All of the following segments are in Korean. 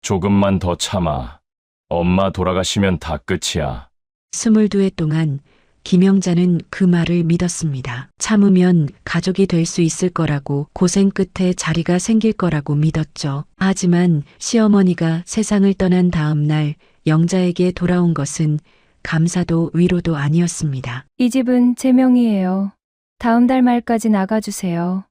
조금만 더 참아. 엄마 돌아가시면 다 끝이야. 22회 동안 김영자는 그 말을 믿었습니다. 참으면 가족이 될 수 있을 거라고, 고생 끝에 자리가 생길 거라고 믿었죠. 하지만 시어머니가 세상을 떠난 다음 날 영자에게 돌아온 것은 감사도 위로도 아니었습니다. 이 집은 제 명의예요. 다음 달 말까지 나가주세요.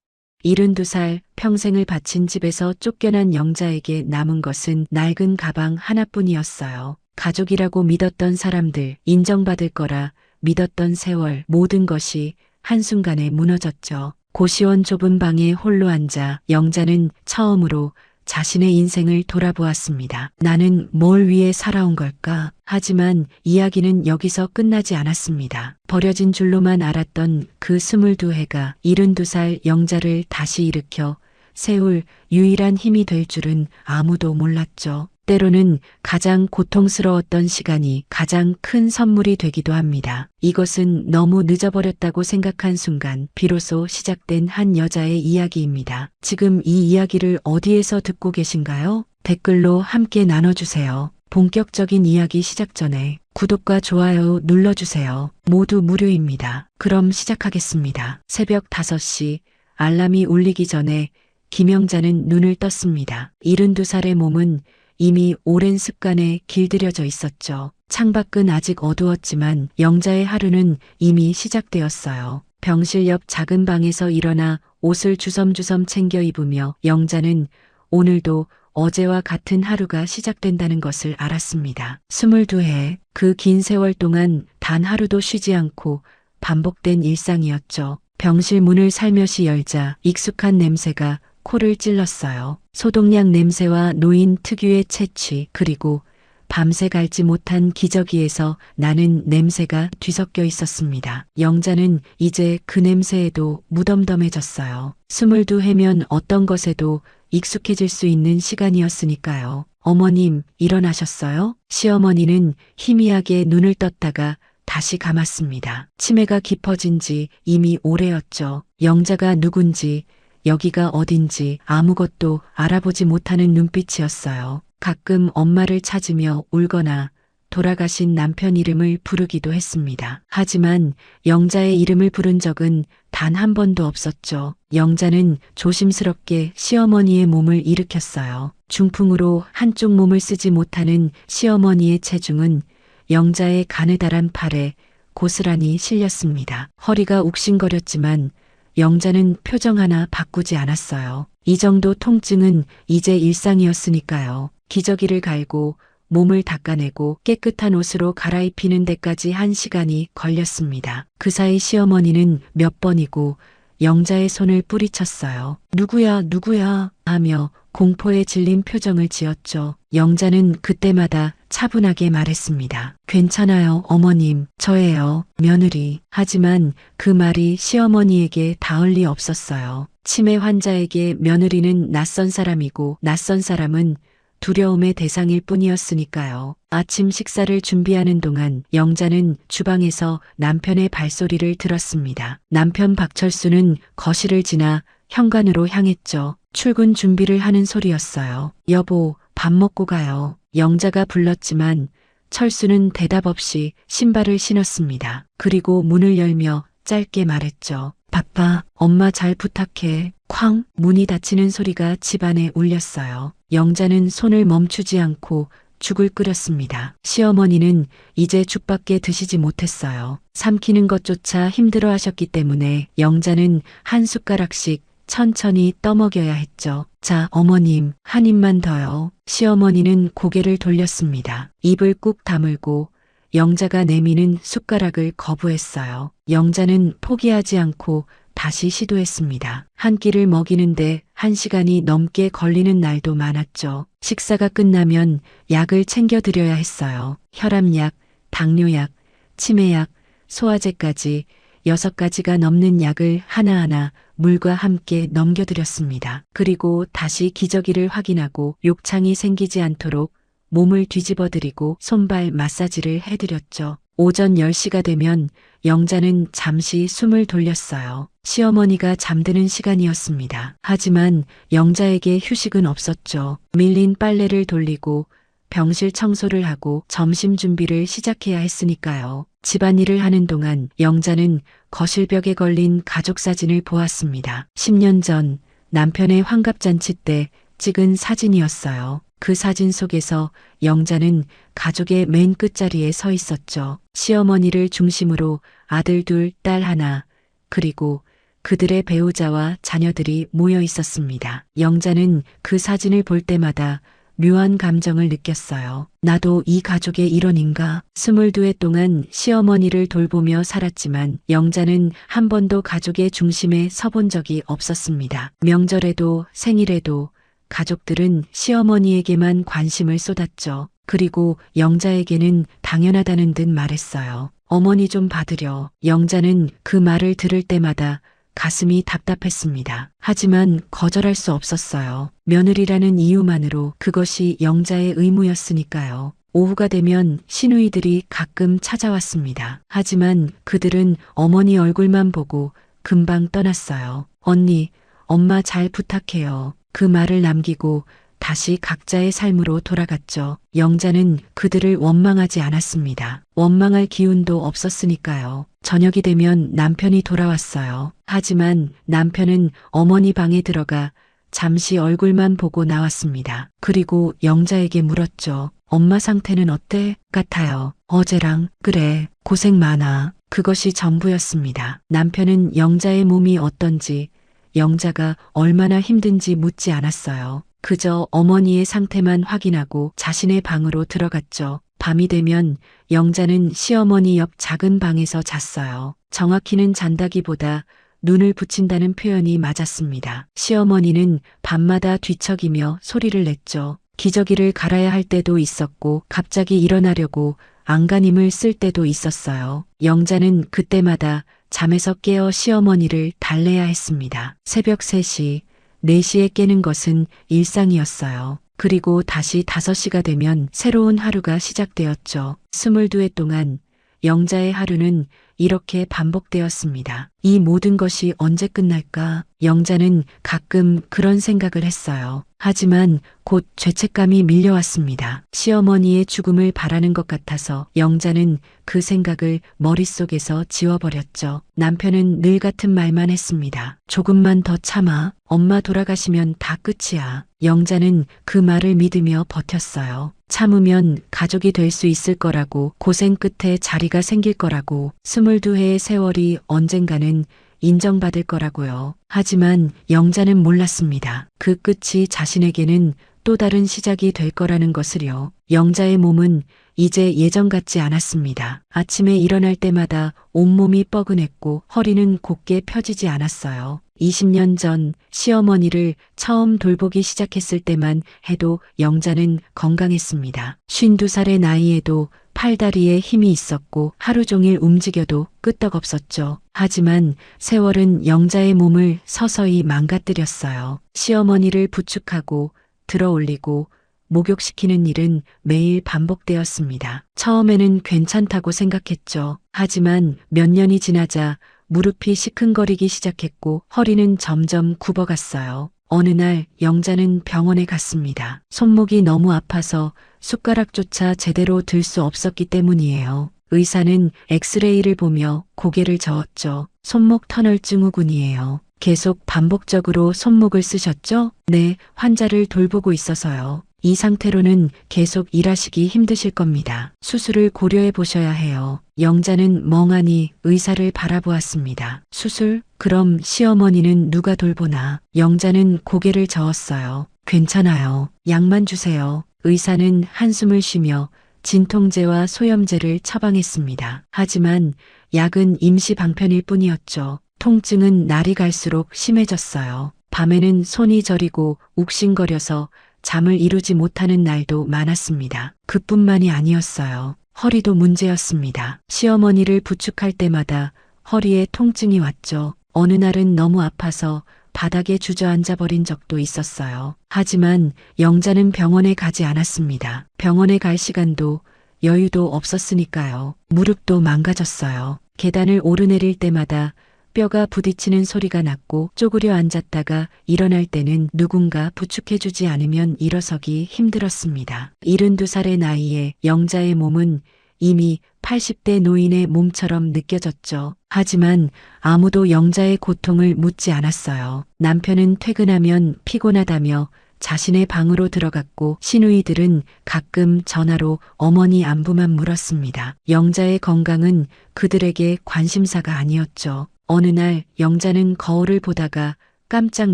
72살 평생을 바친 집에서 쫓겨난 영자에게 남은 것은 낡은 가방 하나뿐이었어요. 가족이라고 믿었던 사람들, 인정받을 거라 믿었던 세월, 모든 것이 한순간에 무너졌죠. 고시원 좁은 방에 홀로 앉아 영자는 처음으로 자신의 인생을 돌아보았습니다. 나는 뭘 위해 살아온 걸까? 하지만 이야기는 여기서 끝나지 않았습니다. 버려진 줄로만 알았던 그 22해가 72살 영자를 다시 일으켜 세울 유일한 힘이 될 줄은 아무도 몰랐죠. 때로는 가장 고통스러웠던 시간이 가장 큰 선물이 되기도 합니다. 이것은 너무 늦어버렸다고 생각한 순간 비로소 시작된 한 여자의 이야기입니다. 지금 이 이야기를 어디에서 듣고 계신가요? 댓글로 함께 나눠주세요. 본격적인 이야기 시작 전에 구독과 좋아요 눌러주세요. 모두 무료입니다. 그럼 시작하겠습니다. 새벽 5시 알람이 울리기 전에 김영자는 눈을 떴습니다. 72살의 몸은 이미 오랜 습관에 길들여져 있었죠. 창밖은 아직 어두웠지만 영자의 하루는 이미 시작되었어요. 병실 옆 작은 방에서 일어나 옷을 주섬주섬 챙겨 입으며 영자는 오늘도 어제와 같은 하루가 시작된다는 것을 알았습니다. 22해, 그 긴 세월 동안 단 하루도 쉬지 않고 반복된 일상이었죠. 병실 문을 살며시 열자 익숙한 냄새가 코를 찔렀어요. 소독약 냄새와 노인 특유의 채취, 그리고 밤새 갈지 못한 기저귀에서 나는 냄새가 뒤섞여 있었습니다. 영자는 이제 그 냄새에도 무덤덤해졌어요. 22해면 어떤 것에도 익숙해질 수 있는 시간이었으니까요. 어머님, 일어나셨어요? 시어머니는 희미하게 눈을 떴다가 다시 감았습니다. 치매가 깊어진 지 이미 오래였죠. 영자가 누군지, 여기가 어딘지 아무것도 알아보지 못하는 눈빛이었어요. 가끔 엄마를 찾으며 울거나 돌아가신 남편 이름을 부르기도 했습니다. 하지만 영자의 이름을 부른 적은 단 한 번도 없었죠. 영자는 조심스럽게 시어머니의 몸을 일으켰어요. 중풍으로 한쪽 몸을 쓰지 못하는 시어머니의 체중은 영자의 가느다란 팔에 고스란히 실렸습니다. 허리가 욱신거렸지만 영자는 표정 하나 바꾸지 않았어요. 이 정도 통증은 이제 일상이었으니까요. 기저귀를 갈고 몸을 닦아내고 깨끗한 옷으로 갈아입히는 데까지 1시간이 걸렸습니다. 그 사이 시어머니는 몇 번이고 영자의 손을 뿌리쳤어요. 누구야 하며 공포에 질린 표정을 지었죠. 영자는 그때마다 차분하게 말했습니다. 괜찮아요, 어머님. 저예요, 며느리. 하지만 그 말이 시어머니에게 닿을 리 없었어요. 치매 환자에게 며느리는 낯선 사람이고 낯선 사람은 두려움의 대상일 뿐이었으니까요. 아침 식사를 준비하는 동안 영자는 주방에서 남편의 발소리를 들었습니다. 남편 박철수는 거실을 지나 현관으로 향했죠. 출근 준비를 하는 소리였어요. 여보, 밥 먹고 가요. 영자가 불렀지만 철수는 대답 없이 신발을 신었습니다. 그리고 문을 열며 짧게 말했죠. 바빠. 엄마 잘 부탁해. 쾅! 문이 닫히는 소리가 집안에 울렸어요. 영자는 손을 멈추지 않고 죽을 끓였습니다. 시어머니는 이제 죽밖에 드시지 못했어요. 삼키는 것조차 힘들어 하셨기 때문에 영자는 한 숟가락씩 천천히 떠먹여야 했죠. 자, 어머님, 한 입만 더요. 시어머니는 고개를 돌렸습니다. 입을 꾹 다물고 영자가 내미는 숟가락을 거부했어요. 영자는 포기하지 않고 다시 시도했습니다. 한 끼를 먹이는데 1시간이 넘게 걸리는 날도 많았죠. 식사가 끝나면 약을 챙겨드려야 했어요. 혈압약, 당뇨약, 치매약, 소화제까지 6가지가 넘는 약을 하나하나 물과 함께 넘겨드렸습니다. 그리고 다시 기저귀를 확인하고 욕창이 생기지 않도록 몸을 뒤집어드리고 손발 마사지를 해드렸죠. 오전 10시가 되면 영자는 잠시 숨을 돌렸어요. 시어머니가 잠드는 시간이었습니다. 하지만 영자에게 휴식은 없었죠. 밀린 빨래를 돌리고 병실 청소를 하고 점심 준비를 시작해야 했으니까요. 집안일을 하는 동안 영자는 거실벽에 걸린 가족 사진을 보았습니다. 10년 전 남편의 환갑잔치 때 찍은 사진이었어요. 그 사진 속에서 영자는 가족의 맨 끝자리에 서 있었죠. 시어머니를 중심으로 아들 둘, 딸 하나, 그리고 그들의 배우자와 자녀들이 모여 있었습니다. 영자는 그 사진을 볼 때마다 묘한 감정을 느꼈어요. 나도 이 가족의 일원인가? 22해 동안 시어머니를 돌보며 살았지만 영자는 한 번도 가족의 중심에 서본 적이 없었습니다. 명절에도 생일에도 가족들은 시어머니에게만 관심을 쏟았죠. 그리고 영자에게는 당연하다는 듯 말했어요. 어머니 좀 받으려. 영자는 그 말을 들을 때마다 가슴이 답답했습니다. 하지만 거절할 수 없었어요. 며느리라는 이유만으로 그것이 영자의 의무였으니까요. 오후가 되면 시누이들이 가끔 찾아왔습니다. 하지만 그들은 어머니 얼굴만 보고 금방 떠났어요. 언니, 엄마 잘 부탁해요. 그 말을 남기고 다시 각자의 삶으로 돌아갔죠. 영자는 그들을 원망하지 않았습니다. 원망할 기운도 없었으니까요. 저녁이 되면 남편이 돌아왔어요. 하지만 남편은 어머니 방에 들어가 잠시 얼굴만 보고 나왔습니다. 그리고 영자에게 물었죠. 엄마 상태는 어때? 같아요. 어제랑. 그래, 고생 많아. 그것이 전부였습니다. 남편은 영자의 몸이 어떤지, 영자가 얼마나 힘든지 묻지 않았어요. 그저 어머니의 상태만 확인하고 자신의 방으로 들어갔죠. 밤이 되면 영자는 시어머니 옆 작은 방에서 잤어요. 정확히는 잔다기보다 눈을 붙인다는 표현이 맞았습니다. 시어머니는 밤마다 뒤척이며 소리를 냈죠. 기저귀를 갈아야 할 때도 있었고 갑자기 일어나려고 안간힘을 쓸 때도 있었어요. 영자는 그때마다 잠에서 깨어 시어머니를 달래야 했습니다. 새벽 3시, 4시에 깨는 것은 일상이었어요. 그리고 다시 5시가 되면 새로운 하루가 시작되었죠. 22해 동안 영자의 하루는 이렇게 반복되었습니다. 이 모든 것이 언제 끝날까? 영자는 가끔 그런 생각을 했어요. 하지만 곧 죄책감이 밀려왔습니다. 시어머니의 죽음을 바라는 것 같아서 영자는 그 생각을 머릿속에서 지워버렸죠. 남편은 늘 같은 말만 했습니다. 조금만 더 참아. 엄마 돌아가시면 다 끝이야. 영자는 그 말을 믿으며 버텼어요. 참으면 가족이 될 수 있을 거라고, 고생 끝에 자리가 생길 거라고, 22해의 세월이 언젠가는 인정받을 거라고요. 하지만 영자는 몰랐습니다. 그 끝이 자신에게는 또 다른 시작이 될 거라는 것을요. 영자의 몸은 이제 예전 같지 않았습니다. 아침에 일어날 때마다 온몸이 뻐근했고 허리는 곧게 펴지지 않았어요. 20년 전 시어머니를 처음 돌보기 시작했을 때만 해도 영자는 건강했습니다. 52살의 나이에도 팔다리에 힘이 있었고 하루 종일 움직여도 끄떡없었죠. 하지만 세월은 영자의 몸을 서서히 망가뜨렸어요. 시어머니를 부축하고 들어올리고 목욕시키는 일은 매일 반복되었습니다. 처음에는 괜찮다고 생각했죠. 하지만 몇 년이 지나자 무릎이 시큰거리기 시작했고 허리는 점점 굽어갔어요. 어느 날 영자는 병원에 갔습니다. 손목이 너무 아파서 숟가락조차 제대로 들 수 없었기 때문이에요. 의사는 엑스레이를 보며 고개를 저었죠. 손목 터널 증후군이에요. 계속 반복적으로 손목을 쓰셨죠? 네, 환자를 돌보고 있어서요. 이 상태로는 계속 일하시기 힘드실 겁니다. 수술을 고려해 보셔야 해요. 영자는 멍하니 의사를 바라보았습니다. 수술? 그럼 시어머니는 누가 돌보나? 영자는 고개를 저었어요. 괜찮아요. 약만 주세요. 의사는 한숨을 쉬며 진통제와 소염제를 처방했습니다. 하지만 약은 임시 방편일 뿐이었죠. 통증은 날이 갈수록 심해졌어요. 밤에는 손이 저리고 욱신거려서 잠을 이루지 못하는 날도 많았습니다. 그뿐만이 아니었어요. 허리도 문제였습니다. 시어머니를 부축할 때마다 허리에 통증이 왔죠. 어느 날은 너무 아파서 바닥에 주저앉아 버린 적도 있었어요. 하지만 영자는 병원에 가지 않았습니다. 병원에 갈 시간도 여유도 없었으니까요. 무릎도 망가졌어요. 계단을 오르내릴 때마다 뼈가 부딪히는 소리가 났고 쪼그려 앉았다가 일어날 때는 누군가 부축해주지 않으면 일어서기 힘들었습니다. 72살의 나이에 영자의 몸은 이미 80대 노인의 몸처럼 느껴졌죠. 하지만 아무도 영자의 고통을 묻지 않았어요. 남편은 퇴근하면 피곤하다며 자신의 방으로 들어갔고 시누이들은 가끔 전화로 어머니 안부만 물었습니다. 영자의 건강은 그들에게 관심사가 아니었죠. 어느 날 영자는 거울을 보다가 깜짝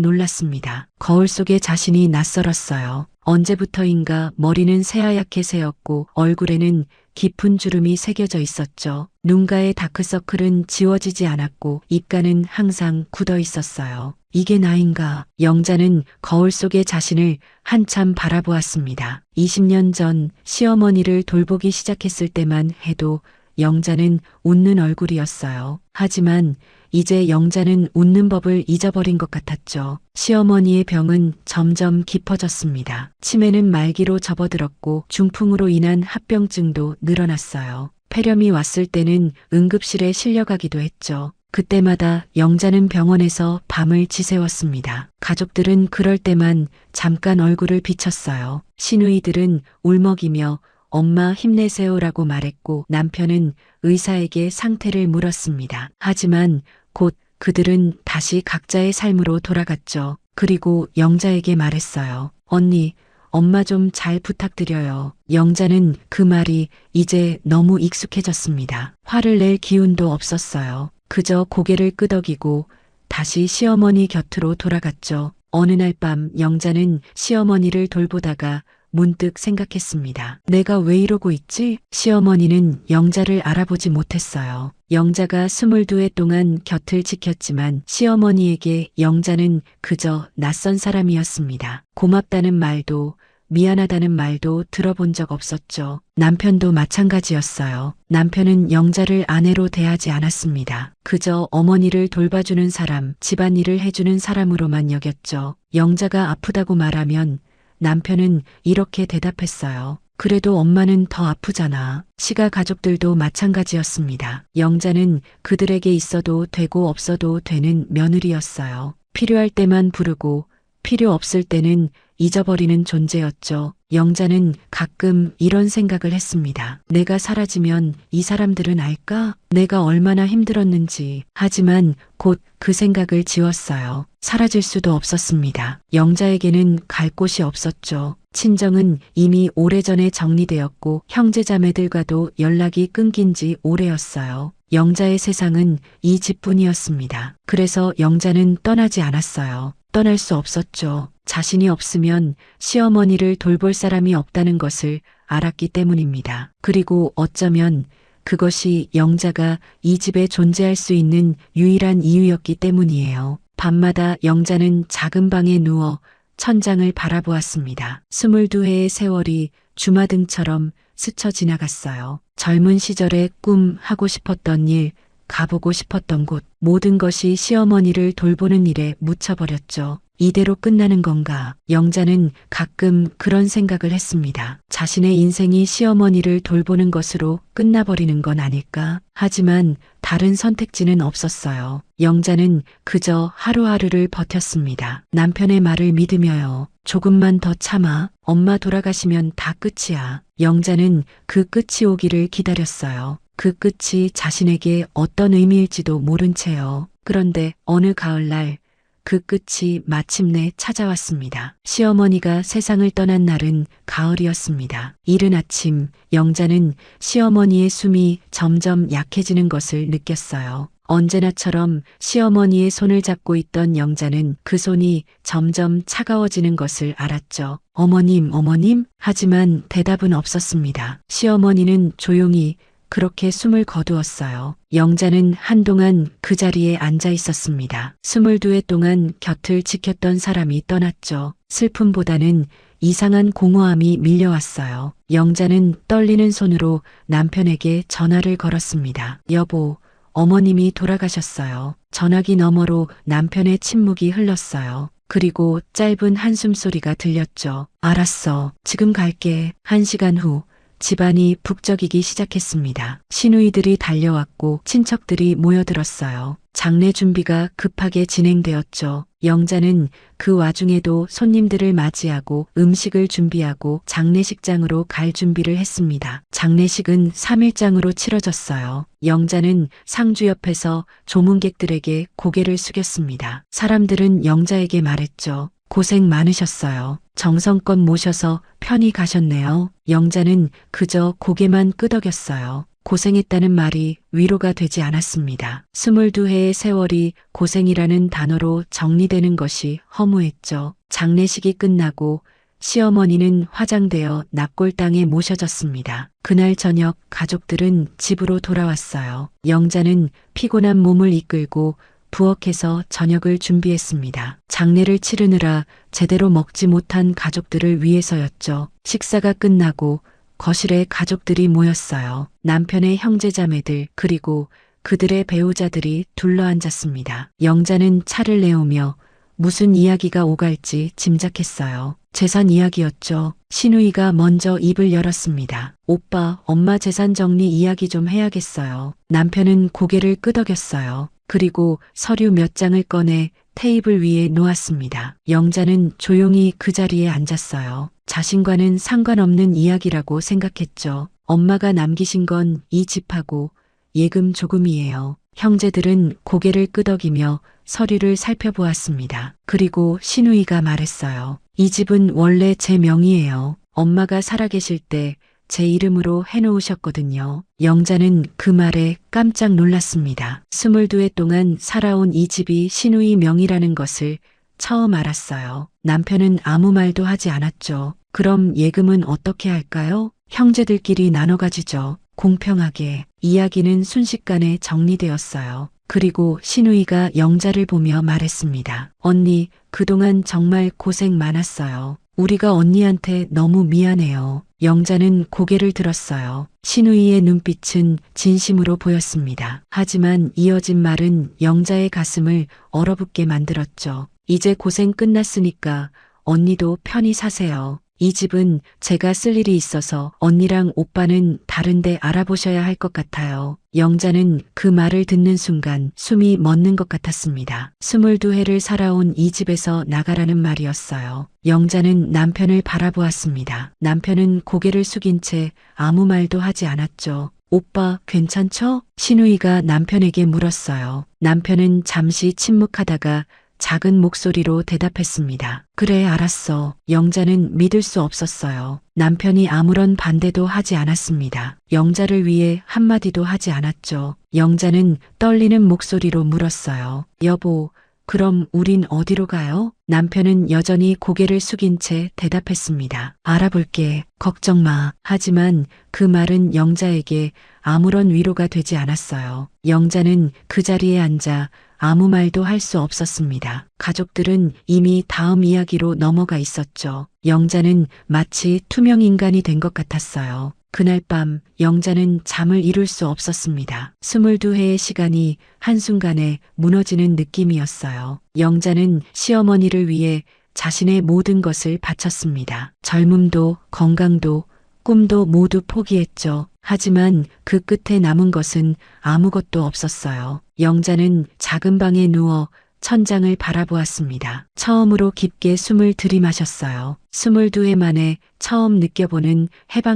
놀랐습니다. 거울 속에 자신이 낯설었어요. 언제부터인가 머리는 새하얗게 새었고 얼굴에는 깊은 주름이 새겨져 있었죠. 눈가의 다크서클은 지워지지 않았고 입가는 항상 굳어 있었어요. 이게 나인가? 영자는 거울 속의 자신을 한참 바라보았습니다. 20년 전 시어머니를 돌보기 시작했을 때만 해도 영자는 웃는 얼굴이었어요. 하지만 이제 영자는 웃는 법을 잊어버린 것 같았죠. 시어머니의 병은 점점 깊어졌습니다. 치매는 말기로 접어들었고 중풍으로 인한 합병증도 늘어났어요. 폐렴이 왔을 때는 응급실에 실려가기도 했죠. 그때마다 영자는 병원에서 밤을 지새웠습니다. 가족들은 그럴 때만 잠깐 얼굴을 비쳤어요. 시누이들은 울먹이며 엄마 힘내세요라고 말했고 남편은 의사에게 상태를 물었습니다. 하지만 곧 그들은 다시 각자의 삶으로 돌아갔죠. 그리고 영자에게 말했어요. 언니, 엄마 좀 잘 부탁드려요. 영자는 그 말이 이제 너무 익숙해졌습니다. 화를 낼 기운도 없었어요. 그저 고개를 끄덕이고 다시 시어머니 곁으로 돌아갔죠. 어느 날 밤 영자는 시어머니를 돌보다가 문득 생각했습니다. 내가 왜 이러고 있지? 시어머니는 영자를 알아보지 못했어요. 영자가 22해 동안 곁을 지켰지만 시어머니에게 영자는 그저 낯선 사람이었습니다. 고맙다는 말도 미안하다는 말도 들어본 적 없었죠. 남편도 마찬가지였어요. 남편은 영자를 아내로 대하지 않았습니다. 그저 어머니를 돌봐주는 사람, 집안일을 해주는 사람으로만 여겼죠. 영자가 아프다고 말하면 남편은 이렇게 대답했어요. 그래도 엄마는 더 아프잖아. 시가 가족들도 마찬가지였습니다. 영자는 그들에게 있어도 되고 없어도 되는 며느리였어요. 필요할 때만 부르고 필요 없을 때는 잊어버리는 존재였죠. 영자는 가끔 이런 생각을 했습니다. 내가 사라지면 이 사람들은 알까? 내가 얼마나 힘들었는지. 하지만 곧 그 생각을 지웠어요. 사라질 수도 없었습니다. 영자에게는 갈 곳이 없었죠. 친정은 이미 오래전에 정리되었고 형제자매들과도 연락이 끊긴 지 오래였어요. 영자의 세상은 이 집뿐이었습니다. 그래서 영자는 떠나지 않았어요. 떠날 수 없었죠. 자신이 없으면 시어머니를 돌볼 사람이 없다는 것을 알았기 때문입니다. 그리고 어쩌면 그것이 영자가 이 집에 존재할 수 있는 유일한 이유였기 때문이에요. 밤마다 영자는 작은 방에 누워 천장을 바라보았습니다. 22해의 세월이 주마등처럼 스쳐 지나갔어요. 젊은 시절에 꿈 하고 싶었던 일, 가보고 싶었던 곳, 모든 것이 시어머니를 돌보는 일에 묻혀버렸죠. 이대로 끝나는 건가? 영자는 가끔 그런 생각을 했습니다. 자신의 인생이 시어머니를 돌보는 것으로 끝나버리는 건 아닐까? 하지만 다른 선택지는 없었어요. 영자는 그저 하루하루를 버텼습니다. 남편의 말을 믿으며요. 조금만 더 참아. 엄마 돌아가시면 다 끝이야. 영자는 그 끝이 오기를 기다렸어요. 그 끝이 자신에게 어떤 의미일지도 모른 채요. 그런데 어느 가을날 그 끝이 마침내 찾아왔습니다. 시어머니가 세상을 떠난 날은 가을이었습니다. 이른 아침 영자는 시어머니의 숨이 점점 약해지는 것을 느꼈어요. 언제나처럼 시어머니의 손을 잡고 있던 영자는 그 손이 점점 차가워지는 것을 알았죠. 어머님, 어머님? 하지만 대답은 없었습니다. 시어머니는 조용히 그렇게 숨을 거두었어요. 영자는 한동안 그 자리에 앉아 있었습니다. 22해 동안 곁을 지켰던 사람이 떠났죠. 슬픔보다는 이상한 공허함이 밀려왔어요. 영자는 떨리는 손으로 남편에게 전화를 걸었습니다. 여보, 어머님이 돌아가셨어요. 전화기 너머로 남편의 침묵이 흘렀어요. 그리고 짧은 한숨 소리가 들렸죠. 알았어. 지금 갈게. 1시간 후 집안이 북적이기 시작했습니다. 시누이들이 달려왔고 친척들이 모여들었어요. 장례 준비가 급하게 진행되었죠. 영자는 그 와중에도 손님들을 맞이하고 음식을 준비하고 장례식장으로 갈 준비를 했습니다. 장례식은 3일장으로 치러졌어요. 영자는 상주 옆에서 조문객들에게 고개를 숙였습니다. 사람들은 영자에게 말했죠. 고생 많으셨어요. 정성껏 모셔서 편히 가셨네요. 영자는 그저 고개만 끄덕였어요. 고생했다는 말이 위로가 되지 않았습니다. 22해의 세월이 고생이라는 단어로 정리되는 것이 허무했죠. 장례식이 끝나고 시어머니는 화장되어 납골당에 모셔졌습니다. 그날 저녁 가족들은 집으로 돌아왔어요. 영자는 피곤한 몸을 이끌고 부엌에서 저녁을 준비했습니다. 장례를 치르느라 제대로 먹지 못한 가족들을 위해서였죠. 식사가 끝나고 거실에 가족들이 모였어요. 남편의 형제자매들 그리고 그들의 배우자들이 둘러앉았습니다. 영자는 차를 내오며 무슨 이야기가 오갈지 짐작했어요. 재산 이야기였죠. 시누이가 먼저 입을 열었습니다. 오빠, 엄마 재산 정리 이야기 좀 해야겠어요. 남편은 고개를 끄덕였어요. 그리고 서류 몇 장을 꺼내 테이블 위에 놓았습니다. 영자는 조용히 그 자리에 앉았어요. 자신과는 상관없는 이야기라고 생각했죠. 엄마가 남기신 건 이 집하고 예금 조금이에요. 형제들은 고개를 끄덕이며 서류를 살펴보았습니다. 그리고 시누이가 말했어요. 이 집은 원래 제 명의예요. 엄마가 살아계실 때 제 이름으로 해놓으셨거든요. 영자는 그 말에 깜짝 놀랐습니다. 22해 동안 살아온 이 집이 시누이 명의라는 것을 처음 알았어요. 남편은 아무 말도 하지 않았죠. 그럼 예금은 어떻게 할까요? 형제들끼리 나눠 가지죠. 공평하게. 이야기는 순식간에 정리되었어요. 그리고 시누이가 영자를 보며 말했습니다. 언니, 그동안 정말 고생 많았어요. 우리가 언니한테 너무 미안해요. 영자는 고개를 들었어요. 시누이의 눈빛은 진심으로 보였습니다. 하지만 이어진 말은 영자의 가슴을 얼어붙게 만들었죠. 이제 고생 끝났으니까 언니도 편히 사세요. 이 집은 제가 쓸 일이 있어서 언니랑 오빠는 다른데 알아보셔야 할 것 같아요. 영자는 그 말을 듣는 순간 숨이 멎는 것 같았습니다. 22해를 살아온 이 집에서 나가라는 말이었어요. 영자는 남편을 바라보았습니다. 남편은 고개를 숙인 채 아무 말도 하지 않았죠. 오빠, 괜찮죠? 시누이가 남편에게 물었어요. 남편은 잠시 침묵하다가 작은 목소리로 대답했습니다. 그래, 알았어. 영자는 믿을 수 없었어요. 남편이 아무런 반대도 하지 않았습니다. 영자를 위해 한마디도 하지 않았죠. 영자는 떨리는 목소리로 물었어요. 여보, 그럼 우린 어디로 가요? 남편은 여전히 고개를 숙인 채 대답했습니다. 알아볼게. 걱정 마. 하지만 그 말은 영자에게 아무런 위로가 되지 않았어요. 영자는 그 자리에 앉아 아무 말도 할 수 없었습니다. 가족들은 이미 다음 이야기로 넘어가 있었죠. 영자는 마치 투명 인간이 된 것 같았어요. 그날 밤 영자는 잠을 이룰 수 없었습니다. 22해의 시간이 한순간에 무너지는 느낌이었어요. 영자는 시어머니를 위해 자신의 모든 것을 바쳤습니다. 젊음도 건강도 꿈도 모두 포기했죠. 하지만 그 끝에 남은 것은 아무것도 없었어요. 영자는 작은 방에 누워 천장을 바라보았습니다. 처음으로 깊게 숨을 들이마셨어요. 22해 만에 처음 느껴보는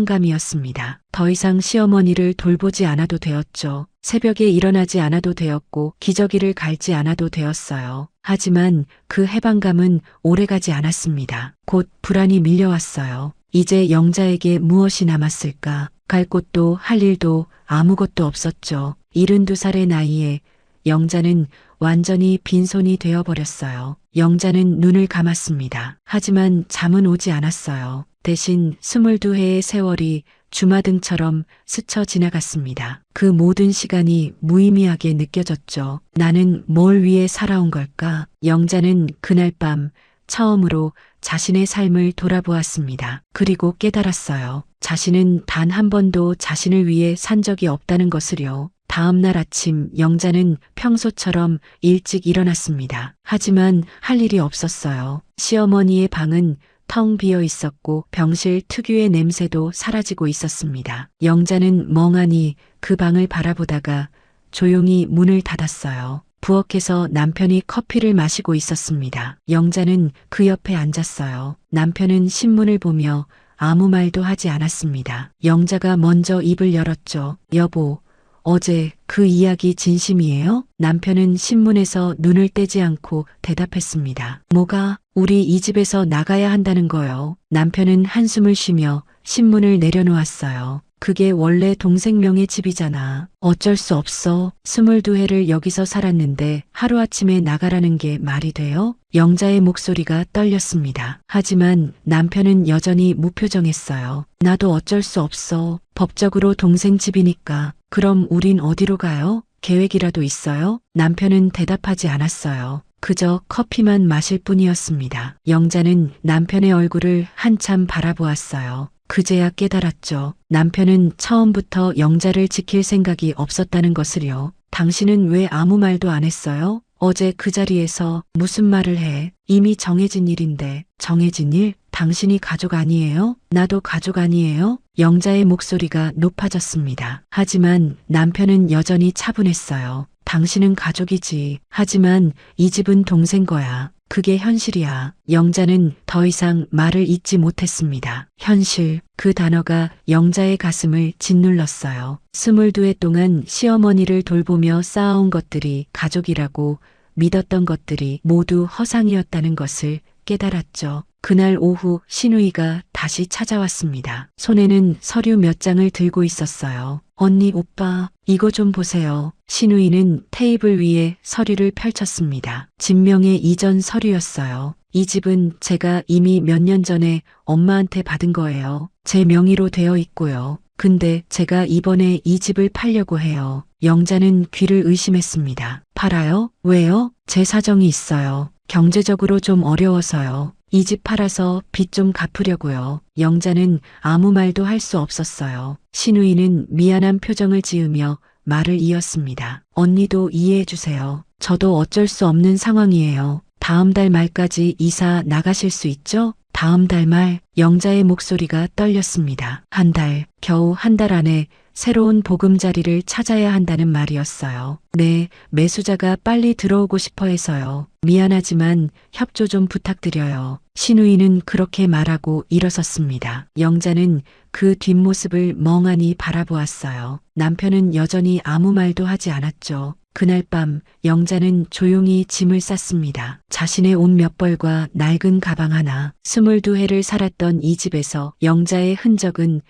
해방감이었습니다. 더 이상 시어머니를 돌보지 않아도 되었죠. 새벽에 일어나지 않아도 되었고 기저귀를 갈지 않아도 되었어요. 하지만 그 해방감은 오래가지 않았습니다. 곧 불안이 밀려왔어요. 이제 영자에게 무엇이 남았을까? 갈 곳도 할 일도 아무것도 없었죠. 72살의 나이에 영자는 완전히 빈손이 되어버렸어요. 영자는 눈을 감았습니다. 하지만 잠은 오지 않았어요. 대신 22해의 세월이 주마등처럼 스쳐 지나갔습니다. 그 모든 시간이 무의미하게 느껴졌죠. 나는 뭘 위해 살아온 걸까? 영자는 그날 밤 처음으로 자신의 삶을 돌아보았습니다. 그리고 깨달았어요. 자신은 단 한 번도 자신을 위해 산 적이 없다는 것을요. 다음 날 아침 영자는 평소처럼 일찍 일어났습니다. 하지만 할 일이 없었어요. 시어머니의 방은 텅 비어 있었고 병실 특유의 냄새도 사라지고 있었습니다. 영자는 멍하니 그 방을 바라보다가 조용히 문을 닫았어요. 부엌에서 남편이 커피를 마시고 있었습니다. 영자는 그 옆에 앉았어요. 남편은 신문을 보며 아무 말도 하지 않았습니다. 영자가 먼저 입을 열었죠. 여보, 어제 그 이야기 진심이에요? 남편은 신문에서 눈을 떼지 않고 대답했습니다. 뭐가? 우리 이 집에서 나가야 한다는 거요. 남편은 한숨을 쉬며 신문을 내려놓았어요. 그게 원래 동생 명의 집이잖아. 어쩔 수 없어. 22해를 여기서 살았는데 하루아침에 나가라는 게 말이 돼요? 영자의 목소리가 떨렸습니다. 하지만 남편은 여전히 무표정했어요. 나도 어쩔 수 없어. 법적으로 동생 집이니까. 그럼 우린 어디로 가요? 계획이라도 있어요? 남편은 대답하지 않았어요. 그저 커피만 마실 뿐이었습니다. 영자는 남편의 얼굴을 한참 바라보았어요. 그제야 깨달았죠. 남편은 처음부터 영자를 지킬 생각이 없었다는 것을요. 당신은 왜 아무 말도 안 했어요? 어제 그 자리에서 무슨 말을 해? 이미 정해진 일인데. 정해진 일? 당신이 가족 아니에요? 나도 가족 아니에요? 영자의 목소리가 높아졌습니다. 하지만 남편은 여전히 차분했어요. 당신은 가족이지. 하지만 이 집은 동생 거야. 그게 현실이야. 영자는 더 이상 말을 잇지 못했습니다. 현실, 그 단어가 영자의 가슴을 짓눌렀어요. 22해 동안 시어머니를 돌보며 쌓아온 것들이 가족이라고 믿었던 것들이 모두 허상이었다는 것을 깨달았죠. 그날 오후 신우이가 다시 찾아왔습니다. 손에는 서류 몇 장을 들고 있었어요. 언니, 오빠, 이거 좀 보세요. 신우이는 테이블 위에 서류를 펼쳤습니다. 진명의 이전 서류였어요. 이 집은 제가 이미 몇 년 전에 엄마한테 받은 거예요. 제 명의로 되어 있고요. 근데 제가 이번에 이 집을 팔려고 해요. 영자는 귀를 의심했습니다. 팔아요? 왜요? 제 사정이 있어요. 경제적으로 좀 어려워서요. 이 집 팔아서 빚 좀 갚으려고요. 영자는 아무 말도 할 수 없었어요. 신우이는 미안한 표정을 지으며 말을 이었습니다. 언니도 이해해 주세요. 저도 어쩔 수 없는 상황이에요. 다음 달 말까지 이사 나가실 수 있죠? 다음 달 말, 영자의 목소리가 떨렸습니다. 한 달, 겨우 한 달 안에 새로운 보금자리를 찾아야 한다는 말이었어요. 네, 매수자가 빨리 들어오고 싶어 해서요. 미안하지만 협조 좀 부탁드려요. 신우이는 그렇게 말하고 일어섰습니다. 영자는 그 뒷모습을 멍하니 바라보았어요. 남편은 여전히 아무 말도 하지 않았죠. 그날 밤 영자는 조용히 짐을 쌌습니다. 자신의 옷 몇 벌과 낡은 가방 하나, 22해를 살았던 이 집에서 영자의 흔적은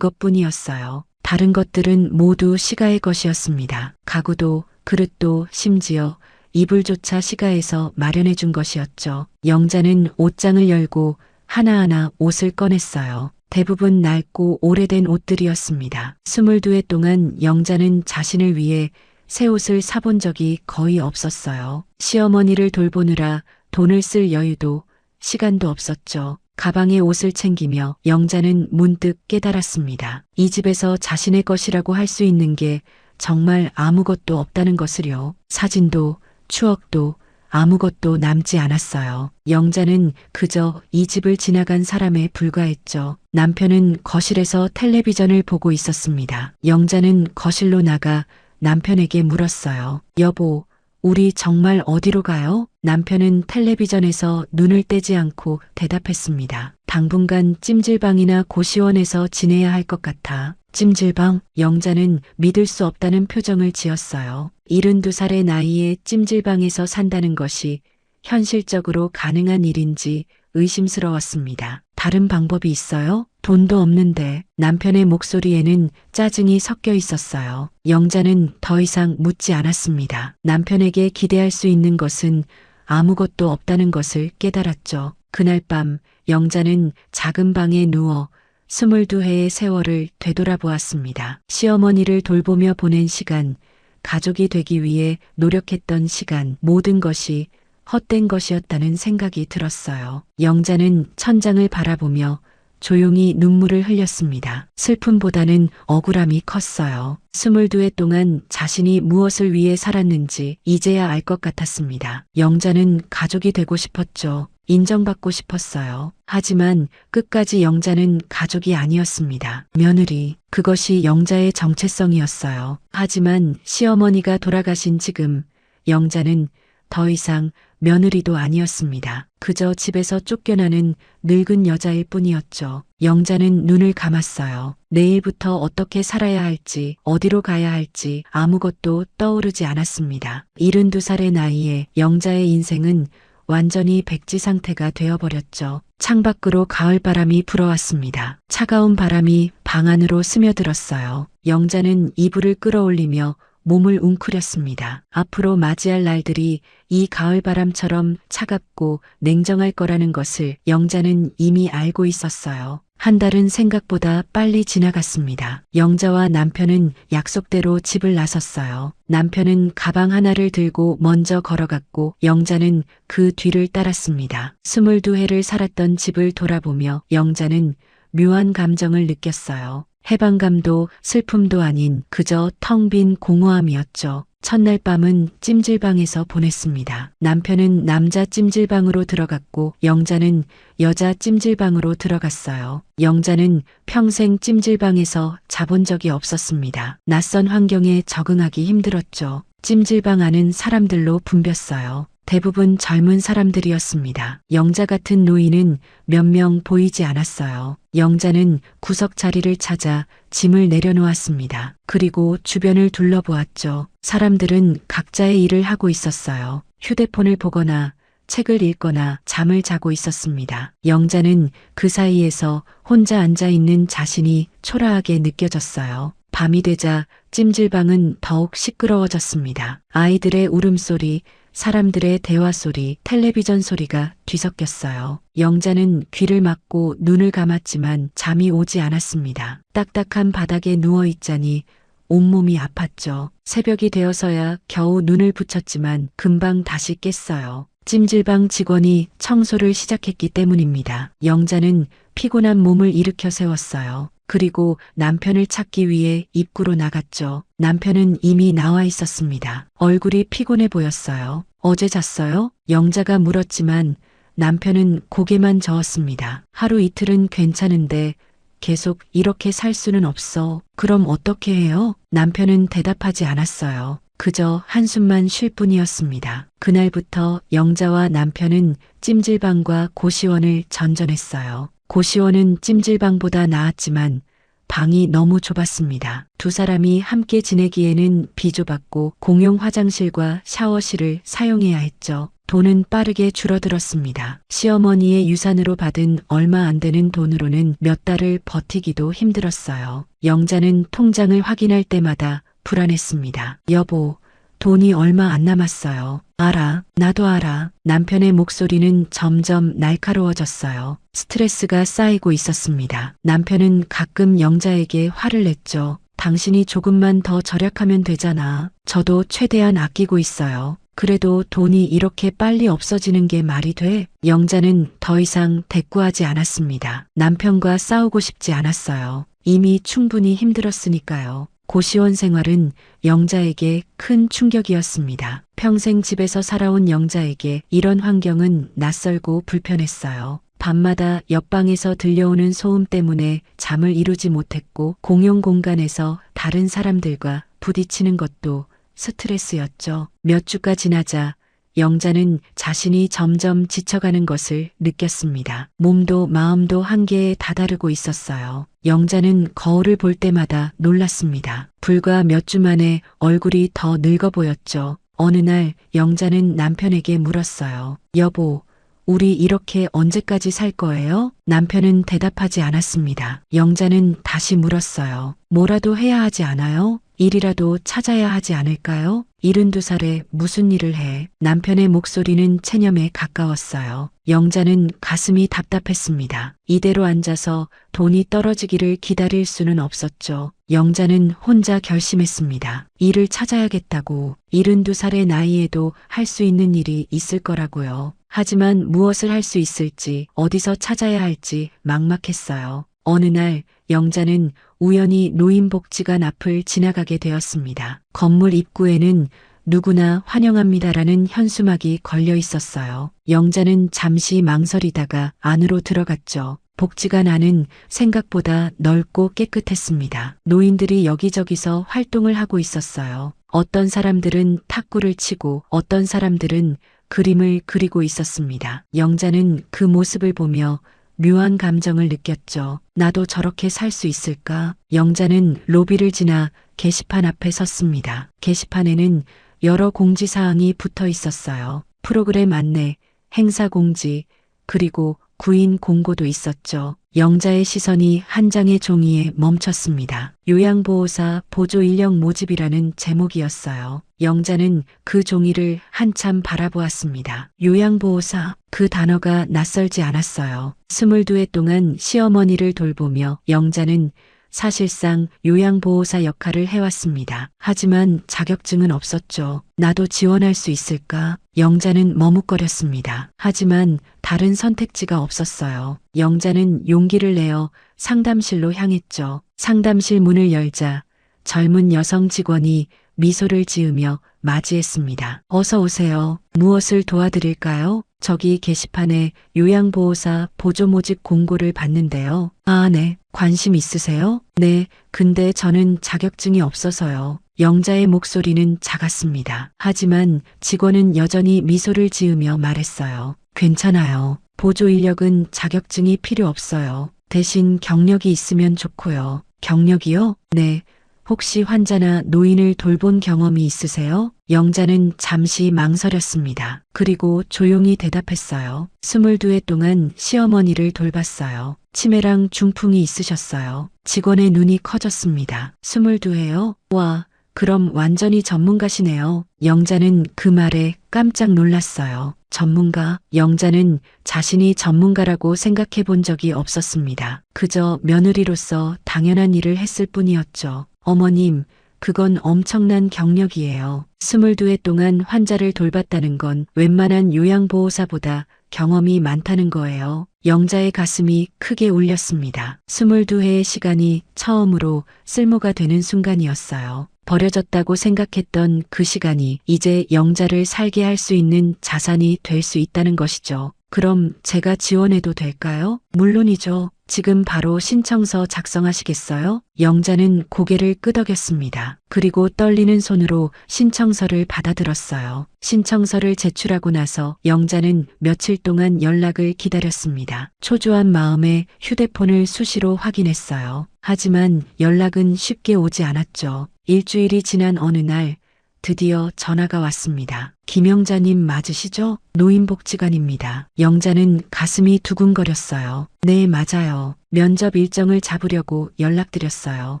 그것뿐이었어요. 다른 것들은 모두 시가의 것이었습니다. 가구도, 그릇도, 심지어 이불조차 시가에서 마련해 준 것이었죠. 영자는 옷장을 열고 하나하나 옷을 꺼냈어요. 대부분 낡고 오래된 옷들이었습니다. 22해 동안 영자는 자신을 위해 새 옷을 사본 적이 거의 없었어요. 시어머니를 돌보느라 돈을 쓸 여유도 시간도 없었죠. 가방에 옷을 챙기며 영자는 문득 깨달았습니다. 이 집에서 자신의 것이라고 할 수 있는 게 정말 아무것도 없다는 것을요. 사진도 추억도 아무것도 남지 않았어요. 영자는 그저 이 집을 지나간 사람에 불과했죠. 남편은 거실에서 텔레비전을 보고 있었습니다. 영자는 거실로 나가 남편에게 물었어요. 여보, 우리 정말 어디로 가요? 남편은 텔레비전에서 눈을 떼지 않고 대답했습니다. 당분간 찜질방이나 고시원에서 지내야 할 것 같아. 찜질방? 영자는 믿을 수 없다는 표정을 지었어요. 72살의 나이에 찜질방에서 산다는 것이 현실적으로 가능한 일인지 의심스러웠습니다. 다른 방법이 있어요? 돈도 없는데. 남편의 목소리에는 짜증이 섞여 있었어요. 영자는 더 이상 묻지 않았습니다. 남편에게 기대할 수 있는 것은 아무것도 없다는 것을 깨달았죠. 그날 밤 영자는 작은 방에 누워 22해의 세월을 되돌아보았습니다. 시어머니를 돌보며 보낸 시간, 가족이 되기 위해 노력했던 시간, 모든 것이 헛된 것이었다는 생각이 들었어요. 영자는 천장을 바라보며 조용히 눈물을 흘렸습니다. 슬픔보다는 억울함이 컸어요. 22해 동안 자신이 무엇을 위해 살았는지 이제야 알 것 같았습니다. 영자는 가족이 되고 싶었죠. 인정받고 싶었어요. 하지만 끝까지 영자는 가족이 아니었습니다. 며느리, 그것이 영자의 정체성이었어요. 하지만 시어머니가 돌아가신 지금 영자는 더 이상 며느리도 아니었습니다. 그저 집에서 쫓겨나는 늙은 여자일 뿐이었죠. 영자는 눈을 감았어요. 내일부터 어떻게 살아야 할지, 어디로 가야 할지 아무것도 떠오르지 않았습니다. 72살의 나이에 영자의 인생은 완전히 백지 상태가 되어버렸죠. 창밖으로 가을바람이 불어왔습니다. 차가운 바람이 방 안으로 스며들었어요. 영자는 이불을 끌어올리며 몸을 웅크렸습니다. 앞으로 맞이할 날들이 이 가을바람처럼 차갑고 냉정할 거라는 것을 영자는 이미 알고 있었어요. 한 달은 생각보다 빨리 지나갔습니다. 영자와 남편은 약속대로 집을 나섰어요. 남편은 가방 하나를 들고 먼저 걸어갔고 영자는 그 뒤를 따랐습니다. 22해를 살았던 집을 돌아보며 영자는 묘한 감정을 느꼈어요. 해방감도 슬픔도 아닌 그저 텅 빈 공허함이었죠. 첫날 밤은 찜질방에서 보냈습니다. 남편은 남자 찜질방으로 들어갔고 영자는 여자 찜질방으로 들어갔어요. 영자는 평생 찜질방에서 자본 적이 없었습니다. 낯선 환경에 적응하기 힘들었죠. 찜질방 안은 사람들로 붐볐어요. 대부분 젊은 사람들이었습니다. 영자 같은 노인은 몇 명 보이지 않았어요. 영자는 구석 자리를 찾아 짐을 내려놓았습니다. 그리고 주변을 둘러보았죠. 사람들은 각자의 일을 하고 있었어요. 휴대폰을 보거나 책을 읽거나 잠을 자고 있었습니다. 영자는 그 사이에서 혼자 앉아 있는 자신이 초라하게 느껴졌어요. 밤이 되자 찜질방은 더욱 시끄러워졌습니다. 아이들의 울음소리, 사람들의 대화 소리, 텔레비전 소리가 뒤섞였어요. 영자는 귀를 막고 눈을 감았지만 잠이 오지 않았습니다. 딱딱한 바닥에 누워있자니 온몸이 아팠죠. 새벽이 되어서야 겨우 눈을 붙였지만 금방 다시 깼어요. 찜질방 직원이 청소를 시작했기 때문입니다. 영자는 피곤한 몸을 일으켜 세웠어요. 그리고 남편을 찾기 위해 입구로 나갔죠. 남편은 이미 나와 있었습니다. 얼굴이 피곤해 보였어요. 어제 잤어요? 영자가 물었지만 남편은 고개만 저었습니다. 하루 이틀은 괜찮은데 계속 이렇게 살 수는 없어. 그럼 어떻게 해요? 남편은 대답하지 않았어요. 그저 한숨만 쉴 뿐이었습니다. 그날부터 영자와 남편은 찜질방과 고시원을 전전했어요. 고시원은 찜질방보다 나았지만 방이 너무 좁았습니다. 두 사람이 함께 지내기에는 비좁았고 공용 화장실과 샤워실을 사용해야 했죠. 돈은 빠르게 줄어들었습니다. 시어머니의 유산으로 받은 얼마 안 되는 돈으로는 몇 달을 버티기도 힘들었어요. 영자는 통장을 확인할 때마다 불안했습니다. 여보, 돈이 얼마 안 남았어요. 알아, 나도 알아. 남편의 목소리는 점점 날카로워졌어요. 스트레스가 쌓이고 있었습니다. 남편은 가끔 영자에게 화를 냈죠. 당신이 조금만 더 절약하면 되잖아. 저도 최대한 아끼고 있어요. 그래도 돈이 이렇게 빨리 없어지는 게 말이 돼? 영자는 더 이상 대꾸하지 않았습니다. 남편과 싸우고 싶지 않았어요. 이미 충분히 힘들었으니까요. 고시원 생활은 영자에게 큰 충격이었습니다. 평생 집에서 살아온 영자에게 이런 환경은 낯설고 불편했어요. 밤마다 옆방에서 들려오는 소음 때문에 잠을 이루지 못했고 공용 공간에서 다른 사람들과 부딪히는 것도 스트레스였죠. 몇 주가 지나자 영자는 자신이 점점 지쳐가는 것을 느꼈습니다. 몸도 마음도 한계에 다다르고 있었어요. 영자는 거울을 볼 때마다 놀랐습니다. 불과 몇 주 만에 얼굴이 더 늙어 보였죠. 어느 날 영자는 남편에게 물었어요. 여보, 우리 이렇게 언제까지 살 거예요? 남편은 대답하지 않았습니다. 영자는 다시 물었어요. 뭐라도 해야 하지 않아요? 일이라도 찾아야 하지 않을까요? 72살에 무슨 일을 해? 남편의 목소리는 체념에 가까웠어요. 영자는 가슴이 답답했습니다. 이대로 앉아서 돈이 떨어지기를 기다릴 수는 없었죠. 영자는 혼자 결심했습니다. 일을 찾아야겠다고. 72살의 나이에도 할 수 있는 일이 있을 거라고요. 하지만 무엇을 할 수 있을지, 어디서 찾아야 할지 막막했어요. 어느 날 영자는 우연히 노인복지관 앞을 지나가게 되었습니다. 건물 입구에는 누구나 환영합니다라는 현수막이 걸려 있었어요. 영자는 잠시 망설이다가 안으로 들어갔죠. 복지관 안은 생각보다 넓고 깨끗했습니다. 노인들이 여기저기서 활동을 하고 있었어요. 어떤 사람들은 탁구를 치고 어떤 사람들은 그림을 그리고 있었습니다. 영자는 그 모습을 보며 묘한 감정을 느꼈죠. 나도 저렇게 살 수 있을까? 영자는 로비를 지나 게시판 앞에 섰습니다. 게시판에는 여러 공지사항이 붙어 있었어요. 프로그램 안내, 행사 공지, 그리고 구인 공고도 있었죠. 영자의 시선이 한 장의 종이에 멈췄습니다. 요양보호사 보조 인력 모집이라는 제목이었어요. 영자는 그 종이를 한참 바라보았습니다. 요양보호사, 그 단어가 낯설지 않았어요. 22해 동안 시어머니를 돌보며 영자는 사실상 요양보호사 역할을 해왔습니다. 하지만 자격증은 없었죠. 나도 지원할 수 있을까? 영자는 머뭇거렸습니다. 하지만 다른 선택지가 없었어요. 영자는 용기를 내어 상담실로 향했죠. 상담실 문을 열자 젊은 여성 직원이 미소를 지으며 맞이했습니다. 어서 오세요. 무엇을 도와드릴까요? 저기 게시판에 요양보호사 보조 모집 공고를 봤는데요. 아, 네. 관심 있으세요? 네. 근데 저는 자격증이 없어서요. 영자의 목소리는 작았습니다. 하지만 직원은 여전히 미소를 지으며 말했어요. 괜찮아요. 보조 인력은 자격증이 필요 없어요. 대신 경력이 있으면 좋고요. 경력이요? 네. 혹시 환자나 노인을 돌본 경험이 있으세요? 영자는 잠시 망설였습니다. 그리고 조용히 대답했어요. 22해 동안 시어머니를 돌봤어요. 치매랑 중풍이 있으셨어요. 직원의 눈이 커졌습니다. 22해요? 와, 그럼 완전히 전문가시네요. 영자는 그 말에 깜짝 놀랐어요. 전문가? 영자는 자신이 전문가라고 생각해 본 적이 없었습니다. 그저 며느리로서 당연한 일을 했을 뿐이었죠. 어머님, 그건 엄청난 경력이에요. 22해 동안 환자를 돌봤다는 건 웬만한 요양보호사보다 경험이 많다는 거예요. 영자의 가슴이 크게 울렸습니다. 22해의 시간이 처음으로 쓸모가 되는 순간이었어요. 버려졌다고 생각했던 그 시간이 이제 영자를 살게 할 수 있는 자산이 될 수 있다는 것이죠. 그럼 제가 지원해도 될까요? 물론이죠. 지금 바로 신청서 작성하시겠어요? 영자는 고개를 끄덕였습니다. 그리고 떨리는 손으로 신청서를 받아들었어요. 신청서를 제출하고 나서 영자는 며칠 동안 연락을 기다렸습니다. 초조한 마음에 휴대폰을 수시로 확인했어요. 하지만 연락은 쉽게 오지 않았죠. 일주일이 지난 어느 날 드디어 전화가 왔습니다. 김영자님 맞으시죠? 노인복지관입니다. 영자는 가슴이 두근거렸어요. 네, 맞아요. 면접 일정을 잡으려고 연락드렸어요.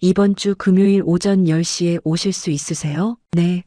이번 주 금요일 오전 10시에 오실 수 있으세요? 네,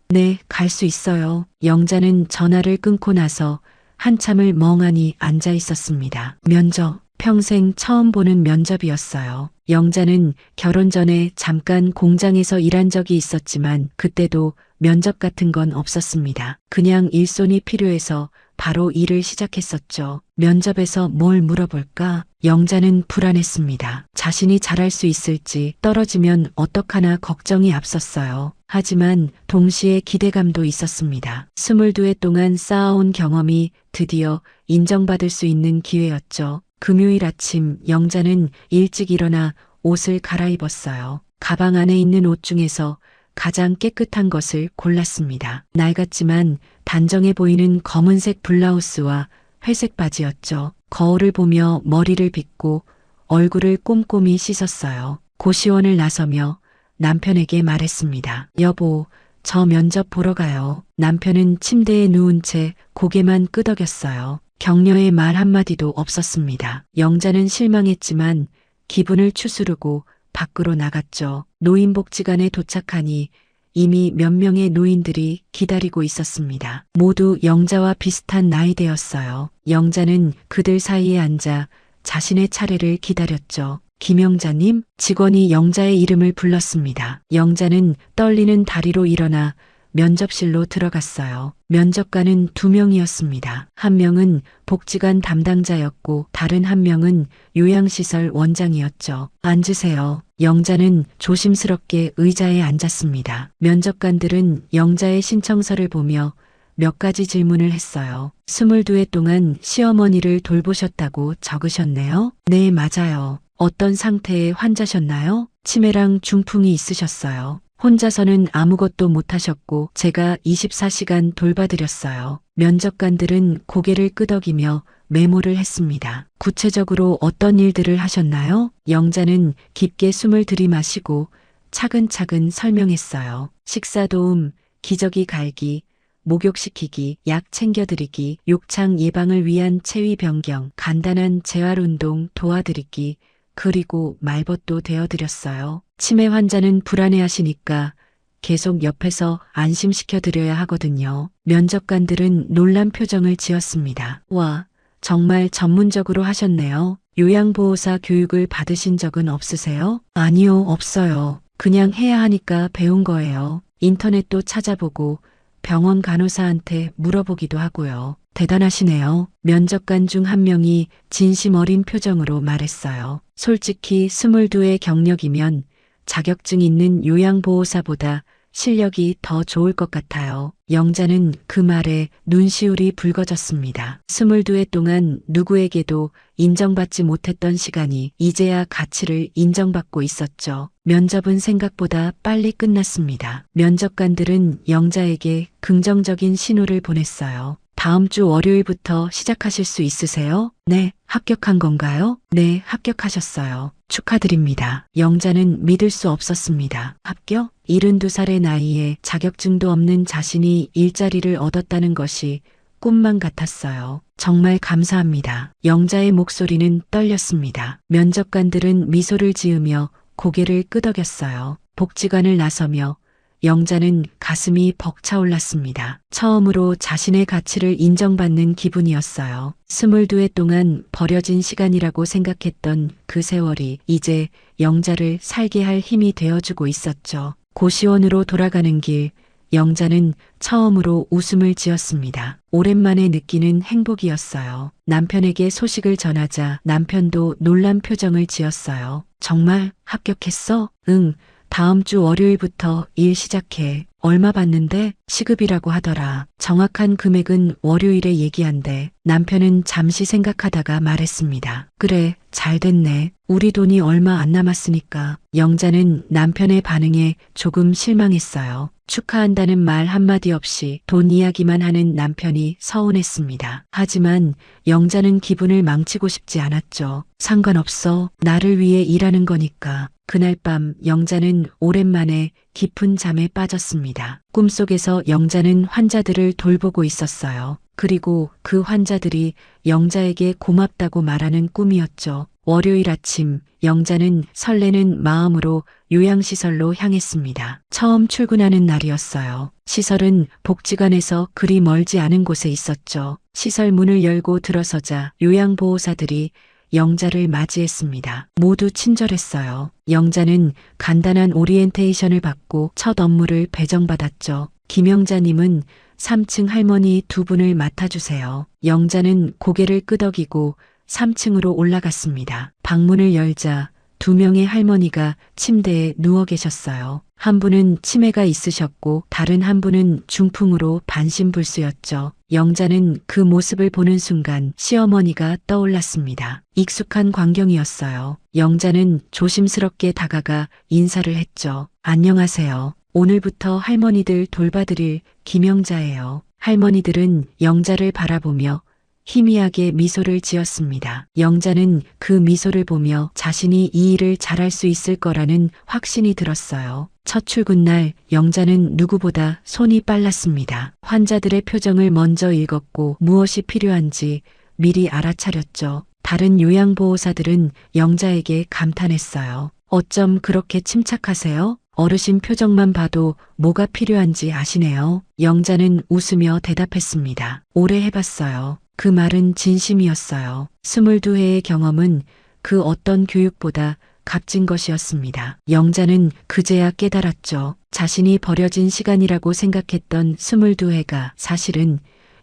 갈 수 있어요. 영자는 전화를 끊고 나서 한참을 멍하니 앉아 있었습니다. 면접, 평생 처음 보는 면접이었어요. 영자는 결혼 전에 잠깐 공장에서 일한 적이 있었지만 그때도 면접 같은 건 없었습니다. 그냥 일손이 필요해서 바로 일을 시작했었죠. 면접에서 뭘 물어볼까? 영자는 불안했습니다. 자신이 잘할 수 있을지, 떨어지면 어떡하나 걱정이 앞섰어요. 하지만 동시에 기대감도 있었습니다. 22해 동안 쌓아온 경험이 드디어 인정받을 수 있는 기회였죠. 금요일 아침 영자는 일찍 일어나 옷을 갈아입었어요. 가방 안에 있는 옷 중에서 가장 깨끗한 것을 골랐습니다. 낡았지만 단정해 보이는 검은색 블라우스와 회색 바지였죠. 거울을 보며 머리를 빗고 얼굴을 꼼꼼히 씻었어요. 고시원을 나서며 남편에게 말했습니다. 여보, 저 면접 보러 가요. 남편은 침대에 누운 채 고개만 끄덕였어요. 격려의 말 한마디도 없었습니다. 영자는 실망했지만 기분을 추스르고 밖으로 나갔죠. 노인복지관에 도착하니 이미 몇 명의 노인들이 기다리고 있었습니다. 모두 영자와 비슷한 나이대였어요. 영자는 그들 사이에 앉아 자신의 차례를 기다렸죠. 김영자님, 직원이 영자의 이름을 불렀습니다. 영자는 떨리는 다리로 일어나 면접실로 들어갔어요. 면접관은 2명이었습니다. 한 명은 복지관 담당자였고 다른 한 명은 요양시설 원장이었죠. 앉으세요. 영자는 조심스럽게 의자에 앉았습니다. 면접관들은 영자의 신청서를 보며 몇 가지 질문을 했어요. 22회 동안 시어머니를 돌보셨다고 적으셨네요. 네, 맞아요. 어떤 상태의 환자셨나요? 치매랑 중풍이 있으셨어요. 혼자서는 아무것도 못하셨고 제가 24시간 돌봐드렸어요. 면접관들은 고개를 끄덕이며 메모를 했습니다. 구체적으로 어떤 일들을 하셨나요? 영자는 깊게 숨을 들이마시고 차근차근 설명했어요. 식사 도움, 기저귀 갈기, 목욕시키기, 약 챙겨드리기, 욕창 예방을 위한 체위 변경, 간단한 재활운동 도와드리기, 그리고 말벗도 되어드렸어요. 치매 환자는 불안해하시니까 계속 옆에서 안심시켜드려야 하거든요. 면접관들은 놀란 표정을 지었습니다. 와, 정말 전문적으로 하셨네요. 요양보호사 교육을 받으신 적은 없으세요? 아니요, 없어요. 그냥 해야 하니까 배운 거예요. 인터넷도 찾아보고 병원 간호사한테 물어보기도 하고요. 대단하시네요. 면접관 중 한 명이 진심 어린 표정으로 말했어요. 솔직히 22의 경력이면 자격증 있는 요양보호사보다 실력이 더 좋을 것 같아요. 영자는 그 말에 눈시울이 붉어졌습니다. 22회 동안 누구에게도 인정받지 못했던 시간이 이제야 가치를 인정받고 있었죠. 면접은 생각보다 빨리 끝났습니다. 면접관들은 영자에게 긍정적인 신호를 보냈어요. 다음 주 월요일부터 시작하실 수 있으세요? 네, 합격한 건가요? 네, 합격하셨어요. 축하드립니다. 영자는 믿을 수 없었습니다. 합격? 72살의 나이에 자격증도 없는 자신이 일자리를 얻었다는 것이 꿈만 같았어요. 정말 감사합니다. 영자의 목소리는 떨렸습니다. 면접관들은 미소를 지으며 고개를 끄덕였어요. 복지관을 나서며 영자는 가슴이 벅차올랐습니다. 처음으로 자신의 가치를 인정받는 기분이었어요. 22회 동안 버려진 시간이라고 생각했던 그 세월이 이제 영자를 살게 할 힘이 되어주고 있었죠. 고시원으로 돌아가는 길, 영자는 처음으로 웃음을 지었습니다. 오랜만에 느끼는 행복이었어요. 남편에게 소식을 전하자 남편도 놀란 표정을 지었어요. 정말 합격했어? 응. 다음 주 월요일부터 일 시작해. 얼마 받는데? 시급이라고 하더라. 정확한 금액은 월요일에 얘기한대. 남편은 잠시 생각하다가 말했습니다. 그래, 잘 됐네. 우리 돈이 얼마 안 남았으니까. 영자는 남편의 반응에 조금 실망했어요. 축하한다는 말 한마디 없이 돈 이야기만 하는 남편이 서운했습니다. 하지만 영자는 기분을 망치고 싶지 않았죠. 상관없어. 나를 위해 일하는 거니까. 그날 밤 영자는 오랜만에 깊은 잠에 빠졌습니다. 꿈속에서 영자는 환자들을 돌보고 있었어요. 그리고 그 환자들이 영자에게 고맙다고 말하는 꿈이었죠. 월요일 아침 영자는 설레는 마음으로 요양시설로 향했습니다. 처음 출근하는 날이었어요. 시설은 복지관에서 그리 멀지 않은 곳에 있었죠. 시설 문을 열고 들어서자 요양보호사들이 영자를 맞이했습니다. 모두 친절했어요. 영자는 간단한 오리엔테이션을 받고 첫 업무를 배정받았죠. 김영자님은 3층 할머니 두 분을 맡아주세요. 영자는 고개를 끄덕이고 3층으로 올라갔습니다. 방문을 열자 2명의 할머니가 침대에 누워 계셨어요. 한 분은 치매가 있으셨고 다른 한 분은 중풍으로 반신불수였죠. 영자는 그 모습을 보는 순간 시어머니가 떠올랐습니다. 익숙한 광경이었어요. 영자는 조심스럽게 다가가 인사를 했죠. 안녕하세요. 오늘부터 할머니들 돌봐드릴 김영자예요. 할머니들은 영자를 바라보며 희미하게 미소를 지었습니다. 영자는 그 미소를 보며 자신이 이 일을 잘할 수 있을 거라는 확신이 들었어요. 첫 출근 날 영자는 누구보다 손이 빨랐습니다. 환자들의 표정을 먼저 읽었고 무엇이 필요한지 미리 알아차렸죠. 다른 요양보호사들은 영자에게 감탄했어요. 어쩜 그렇게 침착하세요? 어르신 표정만 봐도 뭐가 필요한지 아시네요. 영자는 웃으며 대답했습니다. 오래 해봤어요. 그 말은 진심이었어요. 22회의 경험은 그 어떤 교육보다 값진 것이었습니다. 영자는 그제야 깨달았죠. 자신이 버려진 시간이라고 생각했던 22회가 사실은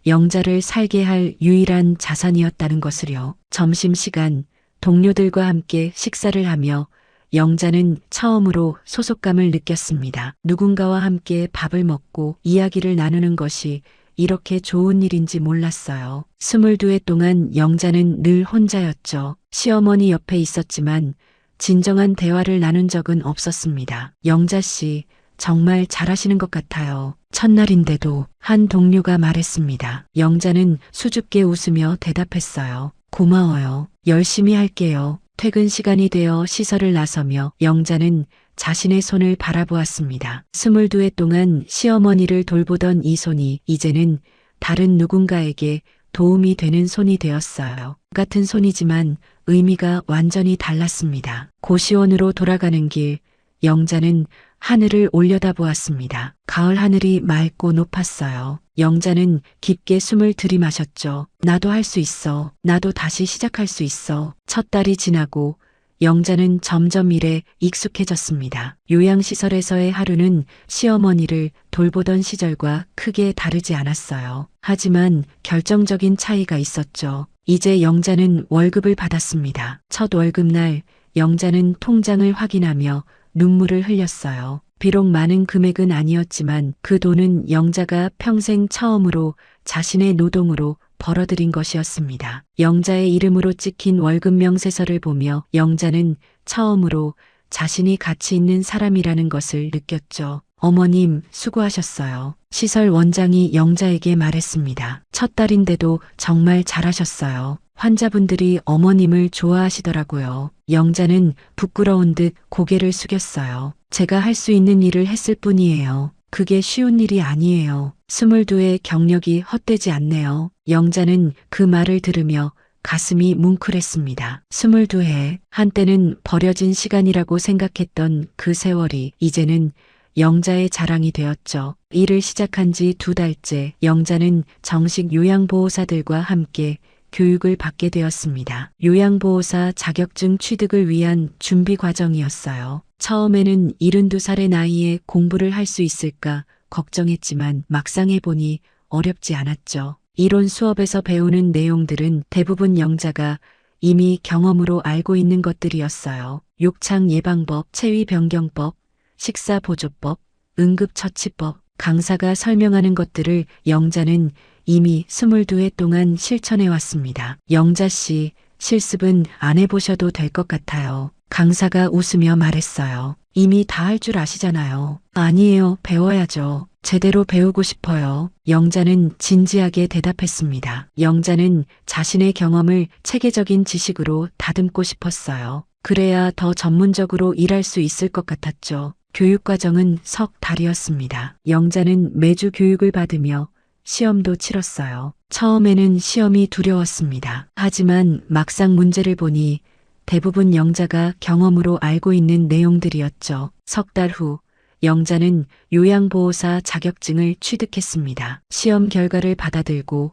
영자를 살게 할 유일한 자산이었다는 것을요. 점심시간 동료들과 함께 식사를 하며 영자는 처음으로 소속감을 느꼈습니다. 누군가와 함께 밥을 먹고 이야기를 나누는 것이 이렇게 좋은 일인지 몰랐어요. 22회 동안 영자는 늘 혼자였죠. 시어머니 옆에 있었지만 진정한 대화를 나눈 적은 없었습니다. 영자 씨, 정말 잘하시는 것 같아요. 첫날인데도 한 동료가 말했습니다. 영자는 수줍게 웃으며 대답했어요. 고마워요. 열심히 할게요. 퇴근 시간이 되어 시설을 나서며 영자는 자신의 손을 바라보았습니다. 22회 동안 시어머니를 돌보던 이 손이 이제는 다른 누군가에게 도움이 되는 손이 되었어요. 같은 손이지만 의미가 완전히 달랐습니다. 고시원으로 돌아가는 길, 영자는 하늘을 올려다보았습니다. 가을 하늘이 맑고 높았어요. 영자는 깊게 숨을 들이마셨죠. 나도 할 수 있어. 나도 다시 시작할 수 있어. 첫 달이 지나고 영자는 점점 일에 익숙해졌습니다. 요양시설에서의 하루는 시어머니를 돌보던 시절과 크게 다르지 않았어요. 하지만 결정적인 차이가 있었죠. 이제 영자는 월급을 받았습니다. 첫 월급날 영자는 통장을 확인하며 눈물을 흘렸어요. 비록 많은 금액은 아니었지만 그 돈은 영자가 평생 처음으로 자신의 노동으로 벌어들인 것이었습니다. 영자의 이름으로 찍힌 월급 명세서를 보며 영자는 처음으로 자신이 가치 있는 사람이라는 것을 느꼈죠. 어머님, 수고하셨어요. 시설 원장이 영자에게 말했습니다. 첫 달인데도 정말 잘하셨어요. 환자분들이 어머님을 좋아하시더라고요. 영자는 부끄러운 듯 고개를 숙였어요. 제가 할 수 있는 일을 했을 뿐이에요. 그게 쉬운 일이 아니에요. 22의 경력이 헛되지 않네요. 영자는 그 말을 들으며 가슴이 뭉클했습니다. 22해, 한때는 버려진 시간이라고 생각했던 그 세월이 이제는 영자의 자랑이 되었죠. 일을 시작한 지 2달째, 영자는 정식 요양보호사들과 함께 교육을 받게 되었습니다. 요양보호사 자격증 취득을 위한 준비 과정이었어요. 처음에는 72살의 나이에 공부를 할 수 있을까 걱정했지만 막상 해보니 어렵지 않았죠. 이론 수업에서 배우는 내용들은 대부분 영자가 이미 경험으로 알고 있는 것들이었어요. 욕창 예방법, 체위 변경법, 식사보조법, 응급처치법, 강사가 설명하는 것들을 영자는 이미 22회 동안 실천해 왔습니다. 영자 씨, 실습은 안 해보셔도 될 것 같아요. 강사가 웃으며 말했어요. 이미 다 할 줄 아시잖아요. 아니에요, 배워야죠. 제대로 배우고 싶어요. 영자는 진지하게 대답했습니다. 영자는 자신의 경험을 체계적인 지식으로 다듬고 싶었어요. 그래야 더 전문적으로 일할 수 있을 것 같았죠. 교육과정은 석 달이었습니다. 영자는 매주 교육을 받으며 시험도 치렀어요. 처음에는 시험이 두려웠습니다. 하지만 막상 문제를 보니 대부분 영자가 경험으로 알고 있는 내용들이었죠. 석 달 후 영자는 요양보호사 자격증을 취득했습니다. 시험 결과를 받아들고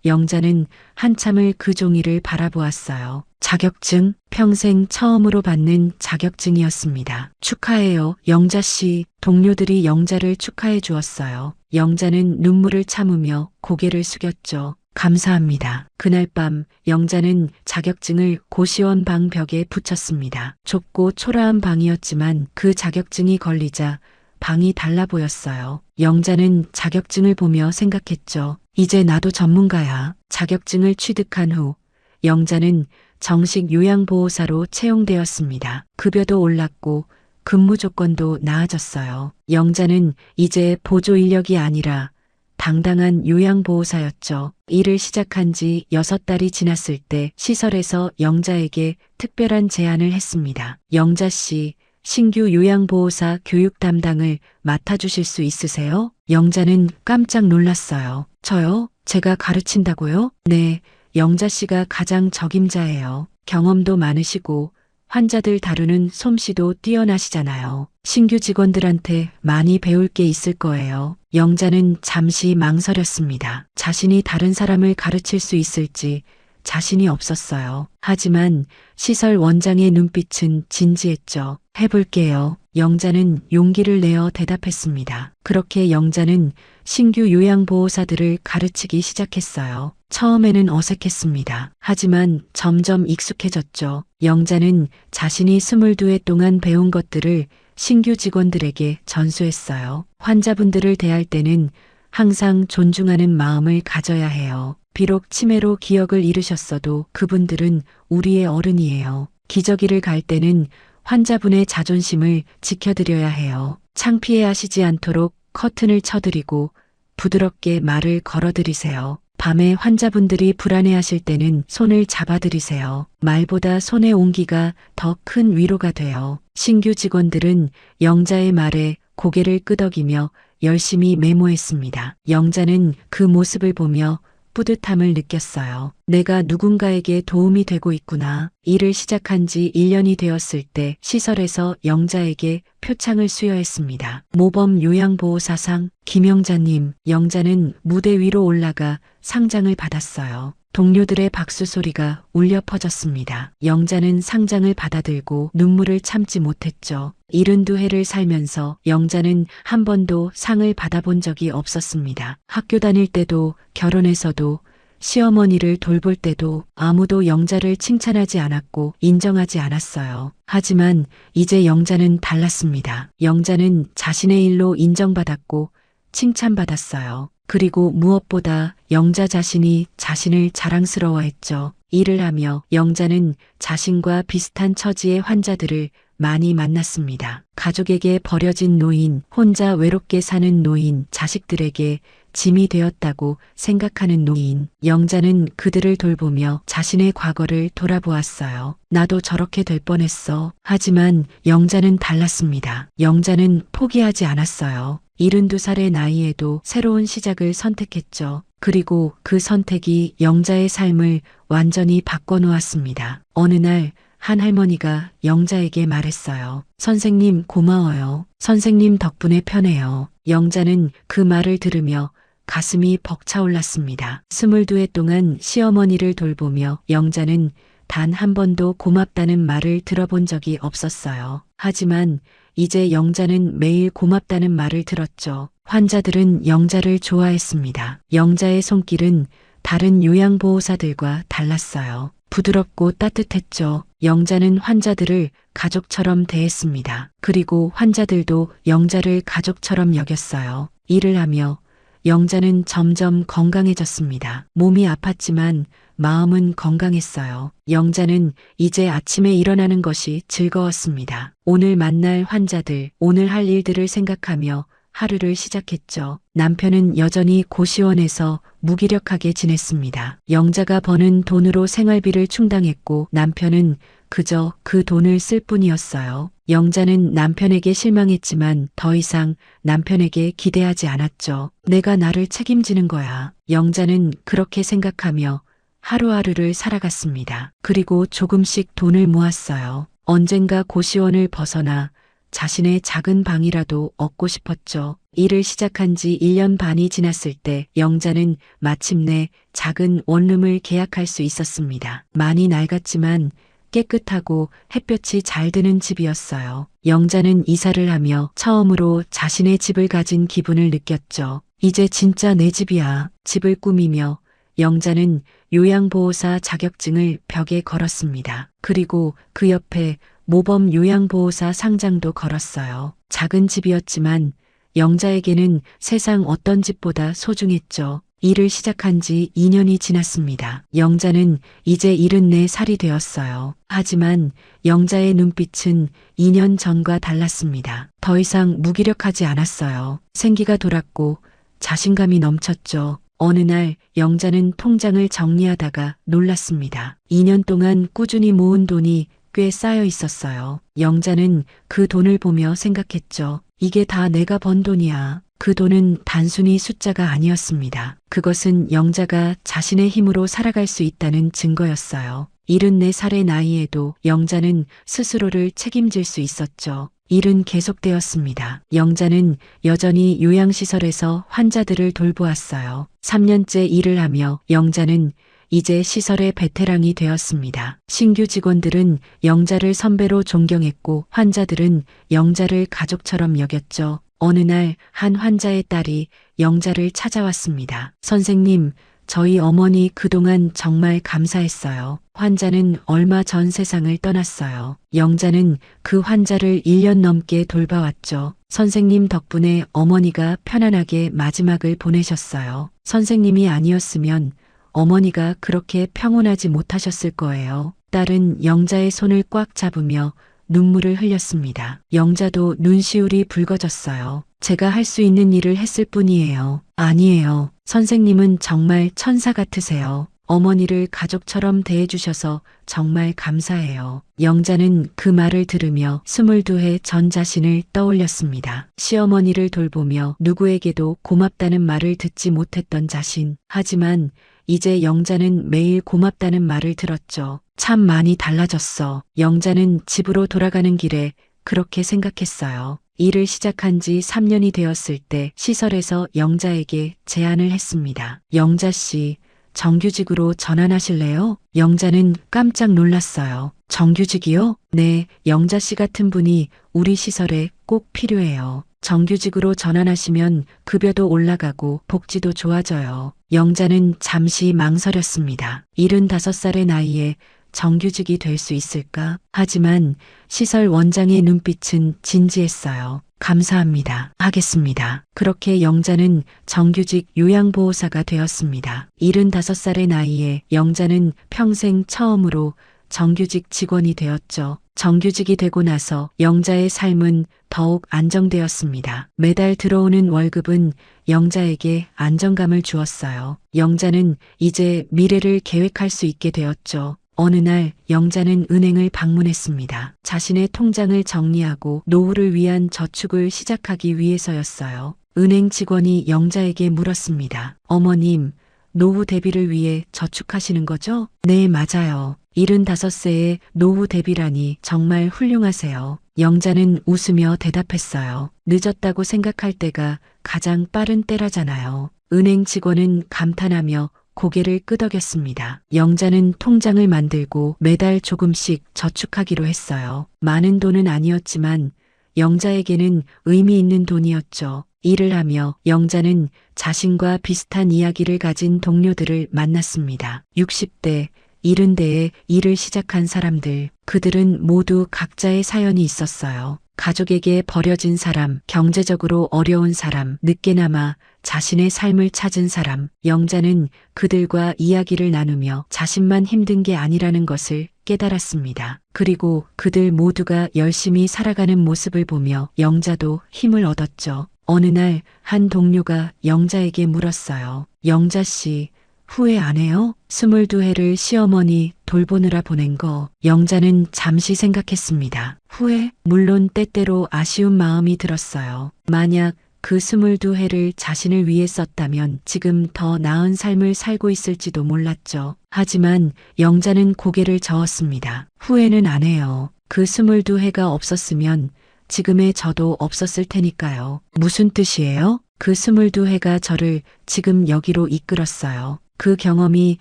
영자는 한참을 그 종이를 바라보았어요. 자격증, 평생 처음으로 받는 자격증이었습니다. 축하해요, 영자 씨. 동료들이 영자를 축하해 주었어요. 영자는 눈물을 참으며 고개를 숙였죠. 감사합니다. 그날 밤 영자는 자격증을 고시원 방 벽에 붙였습니다. 좁고 초라한 방이었지만 그 자격증이 걸리자 방이 달라 보였어요. 영자는 자격증을 보며 생각했죠. 이제 나도 전문가야. 자격증을 취득한 후 영자는 정식 요양보호사로 채용되었습니다. 급여도 올랐고 근무 조건도 나아졌어요. 영자는 이제 보조 인력이 아니라 당당한 요양보호사였죠. 일을 시작한 지 6달이 지났을 때 시설에서 영자에게 특별한 제안을 했습니다. 영자 씨, 신규 요양보호사 교육 담당을 맡아주실 수 있으세요? 영자는 깜짝 놀랐어요. 저요? 제가 가르친다고요? 네, 영자 씨가 가장 적임자예요. 경험도 많으시고 환자들 다루는 솜씨도 뛰어나시잖아요. 신규 직원들한테 많이 배울 게 있을 거예요. 영자는 잠시 망설였습니다. 자신이 다른 사람을 가르칠 수 있을지 자신이 없었어요. 하지만 시설 원장의 눈빛은 진지했죠. 해볼게요. 영자는 용기를 내어 대답했습니다. 그렇게 영자는 신규 요양보호사들을 가르치기 시작했어요. 처음에는 어색했습니다. 하지만 점점 익숙해졌죠. 영자는 자신이 22회 동안 배운 것들을 신규 직원들에게 전수했어요. 환자분들을 대할 때는 항상 존중하는 마음을 가져야 해요. 비록 치매로 기억을 잃으셨어도 그분들은 우리의 어른이에요. 기저귀를 갈 때는 환자분의 자존심을 지켜드려야 해요. 창피해하시지 않도록 커튼을 쳐드리고 부드럽게 말을 걸어드리세요. 밤에 환자분들이 불안해하실 때는 손을 잡아드리세요. 말보다 손의 온기가 더 큰 위로가 돼요. 신규 직원들은 영자의 말에 고개를 끄덕이며 열심히 메모했습니다. 영자는 그 모습을 보며 뿌듯함을 느꼈어요. 내가 누군가에게 도움이 되고 있구나. 일을 시작한 지 1년이 되었을 때 시설에서 영자에게 표창을 수여했습니다. 모범 요양보호사상 김영자님, 영자는 무대 위로 올라가 상장을 받았어요. 동료들의 박수 소리가 울려 퍼졌습니다. 영자는 상장을 받아들고 눈물을 참지 못했죠. 72회를 살면서 영자는 한 번도 상을 받아본 적이 없었습니다. 학교 다닐 때도 결혼해서도 시어머니를 돌볼 때도 아무도 영자를 칭찬하지 않았고 인정하지 않았어요. 하지만 이제 영자는 달랐습니다. 영자는 자신의 일로 인정받았고 칭찬받았어요. 그리고 무엇보다 영자 자신이 자신을 자랑스러워했죠. 일을 하며 영자는 자신과 비슷한 처지의 환자들을 많이 만났습니다. 가족에게 버려진 노인, 혼자 외롭게 사는 노인, 자식들에게 짐이 되었다고 생각하는 노인. 영자는 그들을 돌보며 자신의 과거를 돌아보았어요. 나도 저렇게 될 뻔했어. 하지만 영자는 달랐습니다. 영자는 포기하지 않았어요. 72살의 나이에도 새로운 시작을 선택했죠. 그리고 그 선택이 영자의 삶을 완전히 바꿔놓았습니다. 어느 날 한 할머니가 영자에게 말했어요. 선생님 고마워요. 선생님 덕분에 편해요. 영자는 그 말을 들으며 가슴이 벅차올랐습니다. 22회 동안 시어머니를 돌보며 영자는 단 한 번도 고맙다는 말을 들어본 적이 없었어요. 하지만 이제 영자는 매일 고맙다는 말을 들었죠. 환자들은 영자를 좋아했습니다. 영자의 손길은 다른 요양보호사들과 달랐어요. 부드럽고 따뜻했죠. 영자는 환자들을 가족처럼 대했습니다. 그리고 환자들도 영자를 가족처럼 여겼어요. 일을 하며 영자는 점점 건강해졌습니다. 몸이 아팠지만 마음은 건강했어요. 영자는 이제 아침에 일어나는 것이 즐거웠습니다. 오늘 만날 환자들, 오늘 할 일들을 생각하며 하루를 시작했죠. 남편은 여전히 고시원에서 무기력하게 지냈습니다. 영자가 버는 돈으로 생활비를 충당했고 남편은 그저 그 돈을 쓸 뿐이었어요. 영자는 남편에게 실망했지만 더 이상 남편에게 기대하지 않았죠. 내가 나를 책임지는 거야. 영자는 그렇게 생각하며 하루하루를 살아갔습니다. 그리고 조금씩 돈을 모았어요. 언젠가 고시원을 벗어나 자신의 작은 방이라도 얻고 싶었죠. 일을 시작한 지 1년 반이 지났을 때 영자는 마침내 작은 원룸을 계약할 수 있었습니다. 많이 낡았지만 깨끗하고 햇볕이 잘 드는 집이었어요. 영자는 이사를 하며 처음으로 자신의 집을 가진 기분을 느꼈죠. 이제 진짜 내 집이야. 집을 꾸미며 영자는 요양보호사 자격증을 벽에 걸었습니다. 그리고 그 옆에 모범 요양보호사 상장도 걸었어요. 작은 집이었지만 영자에게는 세상 어떤 집보다 소중했죠. 일을 시작한 지 2년이 지났습니다. 영자는 이제 74살이 되었어요. 하지만 영자의 눈빛은 2년 전과 달랐습니다. 더 이상 무기력하지 않았어요. 생기가 돌았고 자신감이 넘쳤죠. 어느 날 영자는 통장을 정리하다가 놀랐습니다. 2년 동안 꾸준히 모은 돈이 꽤 쌓여 있었어요. 영자는 그 돈을 보며 생각했죠. 이게 다 내가 번 돈이야. 그 돈은 단순히 숫자가 아니었습니다. 그것은 영자가 자신의 힘으로 살아갈 수 있다는 증거였어요. 74살의 나이에도 영자는 스스로를 책임질 수 있었죠. 일은 계속되었습니다. 영자는 여전히 요양시설에서 환자들을 돌보았어요. 3년째 일을 하며 영자는 이제 시설의 베테랑이 되었습니다. 신규 직원들은 영자를 선배로 존경했고 환자들은 영자를 가족처럼 여겼죠. 어느 날 한 환자의 딸이 영자를 찾아왔습니다. 선생님, 저희 어머니 그동안 정말 감사했어요. 환자는 얼마 전 세상을 떠났어요. 영자는 그 환자를 1년 넘게 돌봐왔죠. 선생님 덕분에 어머니가 편안하게 마지막을 보내셨어요. 선생님이 아니었으면 어머니가 그렇게 평온하지 못하셨을 거예요. 딸은 영자의 손을 꽉 잡으며 눈물을 흘렸습니다. 영자도 눈시울이 붉어졌어요. 제가 할 수 있는 일을 했을 뿐이에요. 아니에요. 선생님은 정말 천사 같으세요. 어머니를 가족처럼 대해주셔서 정말 감사해요. 영자는 그 말을 들으며 22해 전 자신을 떠올렸습니다. 시어머니를 돌보며 누구에게도 고맙다는 말을 듣지 못했던 자신. 하지만 이제 영자는 매일 고맙다는 말을 들었죠. 참 많이 달라졌어. 영자는 집으로 돌아가는 길에 그렇게 생각했어요. 일을 시작한 지 3년이 되었을 때 시설에서 영자에게 제안을 했습니다. 영자 씨, 정규직으로 전환하실래요? 영자는 깜짝 놀랐어요. 정규직이요? 네, 영자 씨 같은 분이 우리 시설에 꼭 필요해요. 정규직으로 전환하시면 급여도 올라가고 복지도 좋아져요. 영자는 잠시 망설였습니다. 75살의 나이에 정규직이 될 수 있을까? 하지만 시설 원장의 눈빛은 진지했어요. 감사합니다. 하겠습니다. 그렇게 영자는 정규직 요양보호사가 되었습니다. 75살의 나이에 영자는 평생 처음으로 정규직 직원이 되었죠. 정규직이 되고 나서 영자의 삶은 더욱 안정되었습니다. 매달 들어오는 월급은 영자에게 안정감을 주었어요. 영자는 이제 미래를 계획할 수 있게 되었죠. 어느 날 영자는 은행을 방문했습니다. 자신의 통장을 정리하고 노후를 위한 저축을 시작하기 위해서였어요. 은행 직원이 영자에게 물었습니다. 어머님, 노후 대비를 위해 저축하시는 거죠? 네, 맞아요. 75세의 노후 대비라니 정말 훌륭하세요. 영자는 웃으며 대답했어요. 늦었다고 생각할 때가 가장 빠른 때라잖아요. 은행 직원은 감탄하며 고개를 끄덕였습니다. 영자는 통장을 만들고 매달 조금씩 저축하기로 했어요. 많은 돈은 아니었지만 영자에게는 의미 있는 돈이었죠. 일을 하며 영자는 자신과 비슷한 이야기를 가진 동료들을 만났습니다. 60대, 70대에 일을 시작한 사람들, 그들은 모두 각자의 사연이 있었어요. 가족에게 버려진 사람, 경제적으로 어려운 사람, 늦게나마 자신의 삶을 찾은 사람. 영자는 그들과 이야기를 나누며 자신만 힘든 게 아니라는 것을 깨달았습니다. 그리고 그들 모두가 열심히 살아가는 모습을 보며 영자도 힘을 얻었죠. 어느 날 한 동료가 영자에게 물었어요. 영자 씨, 후회 안 해요? 22해를 시어머니 돌보느라 보낸 거. 영자는 잠시 생각했습니다. 후회? 물론 때때로 아쉬운 마음이 들었어요. 만약 그 22해를 자신을 위해 썼다면 지금 더 나은 삶을 살고 있을지도 몰랐죠. 하지만 영자는 고개를 저었습니다. 후회는 안 해요. 그 22해가 없었으면 지금의 저도 없었을 테니까요. 무슨 뜻이에요? 그 22해가 저를 지금 여기로 이끌었어요. 그 경험이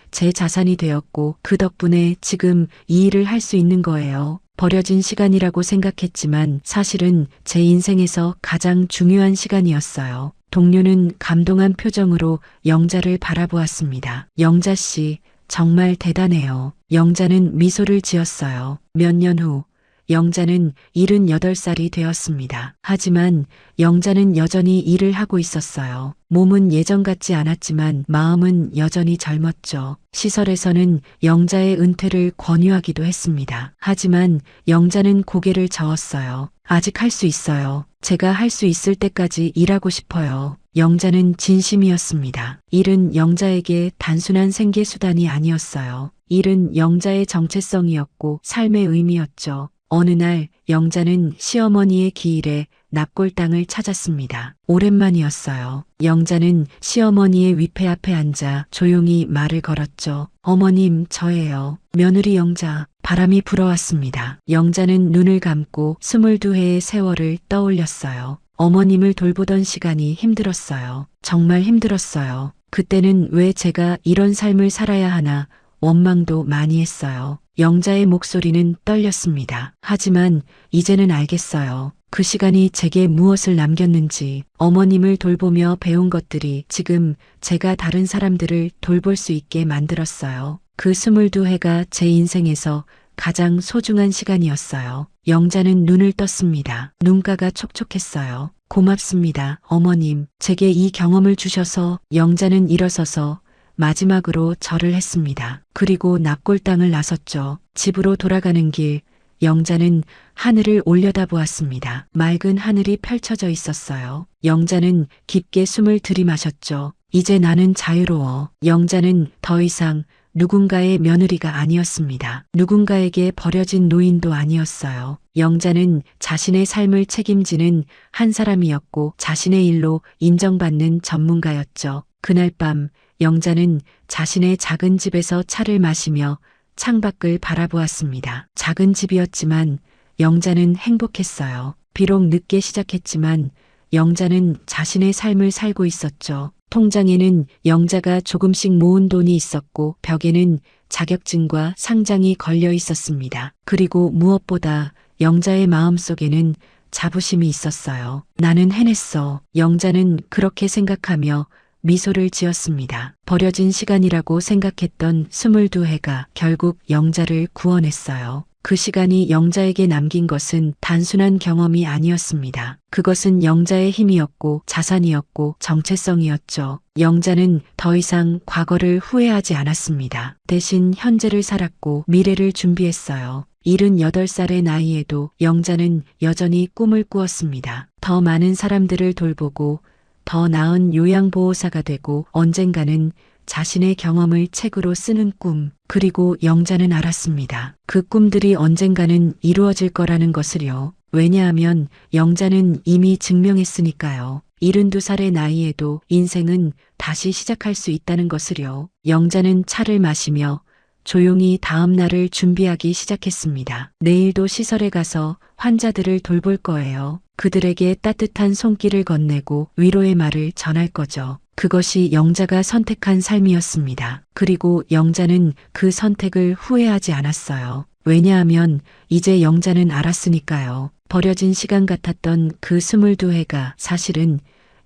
제 자산이 되었고 그 덕분에 지금 이 일을 할 수 있는 거예요. 버려진 시간이라고 생각했지만 사실은 제 인생에서 가장 중요한 시간이었어요. 동료는 감동한 표정으로 영자를 바라보았습니다. 영자 씨, 정말 대단해요. 영자는 미소를 지었어요. 몇 년 후, 영자는 78살이 되었습니다. 하지만 영자는 여전히 일을 하고 있었어요. 몸은 예전 같지 않았지만 마음은 여전히 젊었죠. 시설에서는 영자의 은퇴를 권유하기도 했습니다. 하지만 영자는 고개를 저었어요. 아직 할 수 있어요. 제가 할 수 있을 때까지 일하고 싶어요. 영자는 진심이었습니다. 일은 영자에게 단순한 생계수단이 아니었어요. 일은 영자의 정체성이었고 삶의 의미였죠. 어느 날 영자는 시어머니의 기일에 납골 땅을 찾았습니다. 오랜만이었어요. 영자는 시어머니의 위패 앞에 앉아 조용히 말을 걸었죠. 어머님, 저예요. 며느리 영자. 바람이 불어왔습니다. 영자는 눈을 감고 22해의 세월을 떠올렸어요. 어머님을 돌보던 시간이 힘들었어요. 정말 힘들었어요. 그때는 왜 제가 이런 삶을 살아야 하나 원망도 많이 했어요. 영자의 목소리는 떨렸습니다. 하지만 이제는 알겠어요. 그 시간이 제게 무엇을 남겼는지, 어머님을 돌보며 배운 것들이 지금 제가 다른 사람들을 돌볼 수 있게 만들었어요. 그 22해가 제 인생에서 가장 소중한 시간이었어요. 영자는 눈을 떴습니다. 눈가가 촉촉했어요. 고맙습니다, 어머님. 제게 이 경험을 주셔서. 영자는 일어서서 마지막으로 절을 했습니다. 그리고 납골당을 나섰죠. 집으로 돌아가는 길, 영자는 하늘을 올려다보았습니다. 맑은 하늘이 펼쳐져 있었어요. 영자는 깊게 숨을 들이마셨죠. 이제 나는 자유로워. 영자는 더 이상 누군가의 며느리가 아니었습니다. 누군가에게 버려진 노인도 아니었어요. 영자는 자신의 삶을 책임지는 한 사람이었고 자신의 일로 인정받는 전문가였죠. 그날 밤 영자는 자신의 작은 집에서 차를 마시며 창밖을 바라보았습니다. 작은 집이었지만 영자는 행복했어요. 비록 늦게 시작했지만 영자는 자신의 삶을 살고 있었죠. 통장에는 영자가 조금씩 모은 돈이 있었고 벽에는 자격증과 상장이 걸려 있었습니다. 그리고 무엇보다 영자의 마음속에는 자부심이 있었어요. 나는 해냈어. 영자는 그렇게 생각하며 미소를 지었습니다. 버려진 시간이라고 생각했던 22해가 결국 영자를 구원했어요. 그 시간이 영자에게 남긴 것은 단순한 경험이 아니었습니다. 그것은 영자의 힘이었고 자산이었고 정체성이었죠. 영자는 더 이상 과거를 후회하지 않았습니다. 대신 현재를 살았고 미래를 준비했어요. 78살의 나이에도 영자는 여전히 꿈을 꾸었습니다. 더 많은 사람들을 돌보고 더 나은 요양보호사가 되고 언젠가는 자신의 경험을 책으로 쓰는 꿈. 그리고 영자는 알았습니다. 그 꿈들이 언젠가는 이루어질 거라는 것을요. 왜냐하면 영자는 이미 증명했으니까요. 72살의 나이에도 인생은 다시 시작할 수 있다는 것을요. 영자는 차를 마시며 조용히 다음 날을 준비하기 시작했습니다. 내일도 시설에 가서 환자들을 돌볼 거예요. 그들에게 따뜻한 손길을 건네고 위로의 말을 전할 거죠. 그것이 영자가 선택한 삶이었습니다. 그리고 영자는 그 선택을 후회하지 않았어요. 왜냐하면 이제 영자는 알았으니까요. 버려진 시간 같았던 그 22해가 사실은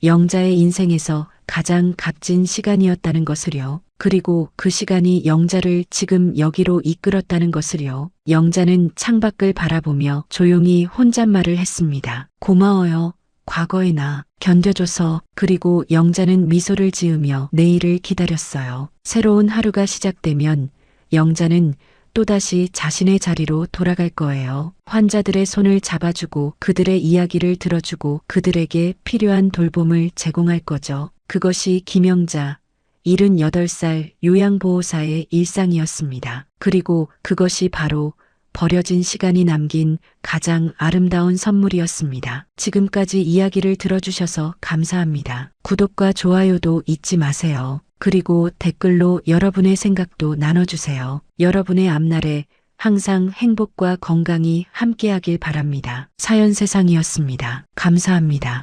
영자의 인생에서 가장 값진 시간이었다는 것을요. 그리고 그 시간이 영자를 지금 여기로 이끌었다는 것을요. 영자는 창밖을 바라보며 조용히 혼잣말을 했습니다. 고마워요. 과거의 나 견뎌줘서. 그리고 영자는 미소를 지으며 내일을 기다렸어요. 새로운 하루가 시작되면 영자는 또다시 자신의 자리로 돌아갈 거예요. 환자들의 손을 잡아주고 그들의 이야기를 들어주고 그들에게 필요한 돌봄을 제공할 거죠. 그것이 김영자 78살 요양보호사의 일상이었습니다. 그리고 그것이 바로 버려진 시간이 남긴 가장 아름다운 선물이었습니다. 지금까지 이야기를 들어주셔서 감사합니다. 구독과 좋아요도 잊지 마세요. 그리고 댓글로 여러분의 생각도 나눠주세요. 여러분의 앞날에 항상 행복과 건강이 함께하길 바랍니다. 사연세상이었습니다. 감사합니다.